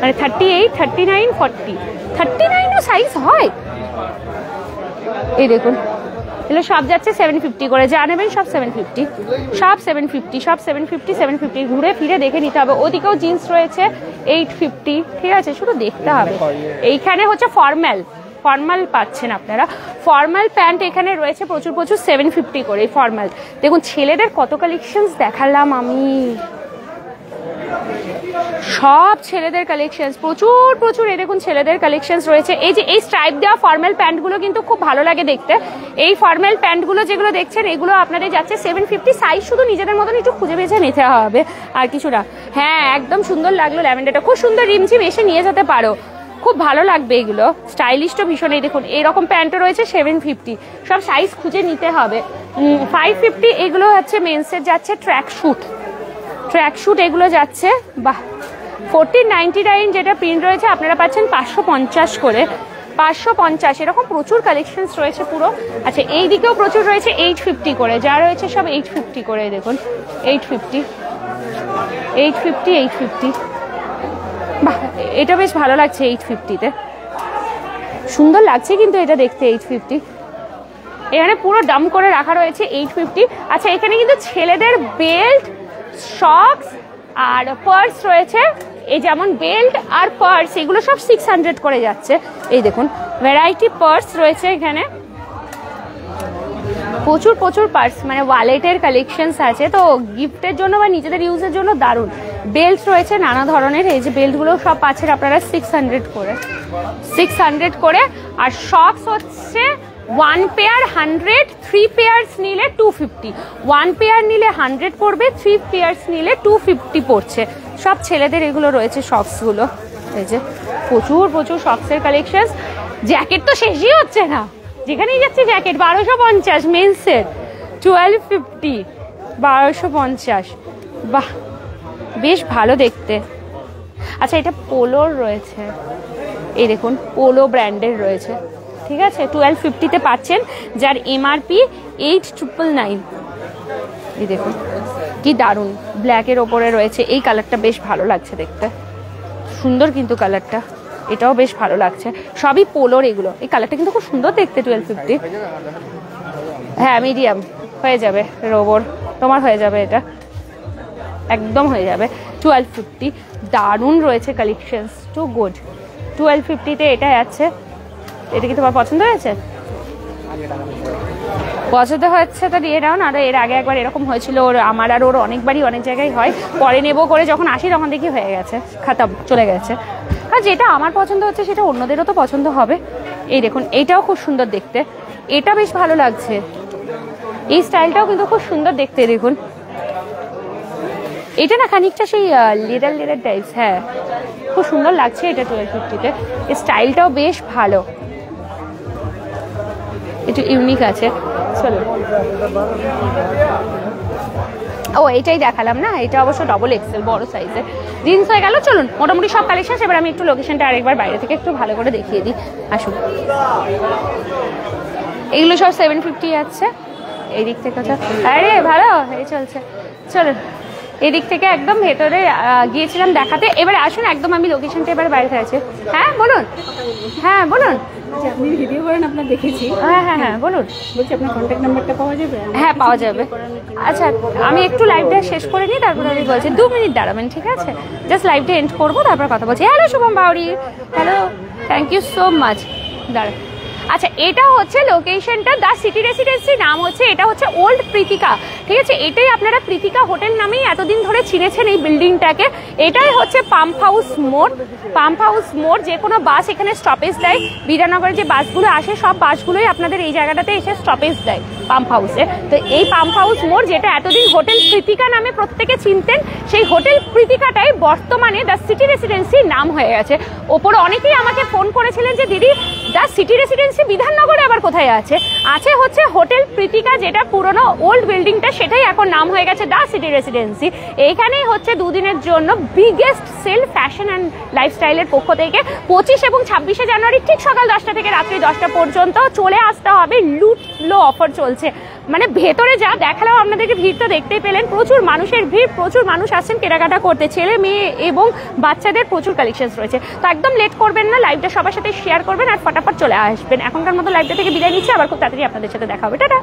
মানে 38, 39, 40, 39ও সাইজ হয়। এই দেখুন এগুলো সব যাচ্ছে 750 করে, যা নেবেন সব 750, সব 750, সব 750, 750। ঘুরে ফিরে দেখে নিতে হবে। ওদিকেও জিন্স রয়েছে 850, ঠিক আছে, শুধু দেখতে হবে। এইখানে হচ্ছে ফর্মাল পাচ্ছেন আপনারা, ফর্মাল প্যান্ট এখানে রয়েছে প্রচুর 750 করে ফর্মাল। দেখুন ছেলেদের কত কালেকশন দেখালাম আমি, সব ছেলেদের কালেকশনস প্রচুর। এই দেখুন ছেলেদের কালেকশনস রয়েছে। এই যে এই স্ট্রাইপ দেওয়া ফর্মাল প্যান্টগুলো কিন্তু খুব ভালো লাগে দেখতে। এই ফর্মাল প্যান্টগুলো যেগুলো দেখছেন এগুলো আপনাদের যাচ্ছে 750, সাইজ শুধু নিজেদের মতন একটু খুঁজে বেছে নিতে হবে আর কিছু না। হ্যাঁ একদম সুন্দর লাগলো ল্যাভেন্ডারটা, খুব সুন্দর, রিমঝিম এসে নিয়ে যেতে পারো, খুব ভালো লাগবে এগুলো, স্টাইলিশও ভীষণ। এই দেখুন এরকম প্যান্টও রয়েছে 750, সব সাইজ খুঁজে নিতে হবে। 550 এগুলো হচ্ছে মেন্সের যাচ্ছে ট্র্যাকশুট এগুলো যাচ্ছে, বাহ 1499 যেটা প্রিন্ট রয়েছে আপনারা পাচ্ছেন 550 করে, 550 এরকম প্রচুর কালেকশন রয়েছে পুরো। আচ্ছা এই দিকেও প্রচুর রয়েছে 850 করে, যা রয়েছে সব 850 করে। দেখুন 850, বাহ এটা বেশ ভালো লাগছে 850-তে, সুন্দর লাগছে কিন্তু এটা দেখতে 850। এখানে পুরো ডাম করে রাখা রয়েছে 850। আচ্ছা এখানে কিন্তু ছেলেদের বেল্ট, শক্স আর পার্স রয়েছে, এই যেমন বেল্ট আর পার্স এগুলো সব 600 করে যাচ্ছে। এই দেখুন ভ্যারাইটি পার্স রয়েছে এখানে, প্রচুর পার্স, মানে ওয়ালেটের কালেকশনস আছে, তো গিফটের জন্য বা নিজেদের ইউজের জন্য দারুণ। বেল্ট রয়েছে নানা ধরনের, এই যে বেল্টগুলো সব পাচ্ছেন আপনারা 600 করে। আর শক্স হচ্ছে 1 পেয়ার 100, 3 পেয়ার্স নিলে 250, 1 পেয়ার নিলে 100 পড়বে, 3 পেয়ার্স নিলে 250 পড়ছে। সব ছেলেদের এগুলো রয়েছে শক্সগুলো, এই যে প্রচুর শক্সের কালেকশন। জ্যাকেট তো শেষই হচ্ছে না, যেখানেই যাচ্ছে জ্যাকেট 1250, মেন্সের 1250, 1250, বাহ বেশ ভালো দেখতে। আচ্ছা এটা পোলোর রয়েছে, এই দেখুন পোলো ব্র্যান্ডের রয়েছে, ঠিক আছে, 1250-তে পাচ্ছেন, যার এমআরপি 8999। এই দেখুন কি দারুণ, ব্ল্যাকের ওপরে রয়েছে, এই কালারটা বেশ ভালো লাগছে দেখতে, সুন্দর কিন্তু কালারটা, এটাও বেশ ভালো লাগছে, সবই পোলোর এগুলো। এই কালারটা কিন্তু খুব সুন্দর দেখতে 1250। হ্যাঁ মিডিয়াম হয়ে যাবে, রোবর তোমার হয়ে যাবে, এটা একদম হয়ে যাবে 1250। দারুণ রয়েছে কালেকশনস, টু গুড। 1250-তে এটা আছে, এটা কি তোমার পছন্দ হয়েছে? পছন্দ হচ্ছে তো দিয়ে দাও না। আর এর আগে একবার এরকম হয়েছিল, ওর আমার আর ওর অনেকবারই অনেক জায়গায় হয়, পরে নেবো করে যখন আসি তখন দেখি হয়ে গেছে, খাতাম চলে গেছে। আর যেটা আমার পছন্দ হচ্ছে সেটা অন্যদেরও তো পছন্দ হবে। এই দেখুন এইটাও খুব সুন্দর দেখতে, এটা বেশ ভালো লাগছে, এই স্টাইলটাও কিন্তু খুব সুন্দর দেখতে। দেখুন এটা না খানিকটা সেই লিডার টাইপস, হ্যাঁ খুব সুন্দর লাগছে এটা 1250-তে, এই স্টাইলটাও বেশ ভালো, একটু ইউনিক আছে। চলো ও এটাই দেখালাম না, এটা অবশ্য ডবল এক্সেল বড় সাইজের জিন্স হয়ে গেল। চলুন মোটামুটি সব কালেকশন, এবার আমি একটু লোকেশনটা আরেকবার বাইরে থেকে একটু ভালো করে দেখিয়ে দিই, আসুন। এগুলো সব 750 আছে এই দিক থেকে, আরে ভালো এই চলছে। চলুন এদিক থেকে একদম ভেতরে গিয়েছিলাম দেখাতে, এবার আসুন একদম আমি লোকেশনটা এবার বাইরে আছে। হ্যাঁ বলুন, হ্যাঁ বলুন। আপনি ভিডিও করেন, আপনার দেখেছি। হ্যাঁ বলুন। বলছি আপনার কন্ট্যাক্ট নাম্বারটা পাওয়া যাবে? হ্যাঁ পাওয়া যাবে। আচ্ছা আমি একটু লাইভটা শেষ করে নিই, তারপরে আমি বলছি 2 মিনিট দাঁড়াবেন, ঠিক আছে? জাস্ট লাইভটা এন্ড করবো, তারপর কথা বলছি। Hello Shubham Bauri, hello, thank you so much. দাঁড়া, আচ্ছা এটা হচ্ছে লোকেশনটা, দ্য সিটি রেসিডেন্সি নাম হচ্ছে, এটা হচ্ছে ওল্ড প্রীতিকা। ঠিক আছে, এটাই আপনারা কৃতিকা হোটেল নামেই এতদিন ধরে চিনেছেন এই বিল্ডিংটাকে। এটাই হচ্ছে পাম্প হাউস মোড়। পাম্প হাউস মোড়, যে কোনো বাস এখানে স্টপেজ দেয়। বিধাননগরের যে বাসগুলো আসে সব বাসগুলোই আপনাদের এই জায়গাটাতে এসে স্টপেজ দেয় পাম্প হাউসে। তো এই পাম্প হাউস মোড়, যেটা এতদিন হোটেল কৃতিকা নামে প্রত্যেকে চিনতেন, সেই হোটেল কৃতিকাটাই বর্তমানে দ্য সিটি রেসিডেন্সি নাম হয়ে গেছে। ওপরে অনেকেই আমাকে ফোন করেছিলেন যে দিদি দ্য সিটি রেসিডেন্সি বিধাননগরে আবার কোথায় আছে? আছে হচ্ছে হোটেল কৃতিকা, যেটা পুরনো ওল্ড বিল্ডিংটা, সেটাই এখন নাম হয়ে গেছে দ্য সিটি রেসিডেন্সি। এইখানেই হচ্ছে দুদিনের জন্য বিগেস্ট সেল ফ্যাশন অ্যান্ড লাইফস্টাইলের পক্ষ থেকে 25 এবং 26শে জানুয়ারি ঠিক সকাল 10টা থেকে রাত্রি 10টা পর্যন্ত চলে আসতে হবে। লুটলো অফার চলছে, মানে ভেতরে যা দেখালাম আপনাদেরকে, ভিড় তো দেখতেই পেলেন, প্রচুর মানুষের ভিড়, প্রচুর মানুষ আসছেন কেনাকাটা করতে, ছেলে মেয়ে এবং বাচ্চাদের প্রচুর কালেকশনস রয়েছে। তো একদম লেট করবেন না, লাইভটা সবার সাথে শেয়ার করবেন আর ফটাফট চলে আসবেন। এখনকার মতো লাইভটা থেকে বিদায় নিচ্ছি, আবার খুব তাড়াতাড়ি আপনাদের সাথে দেখা হবে। টাটা।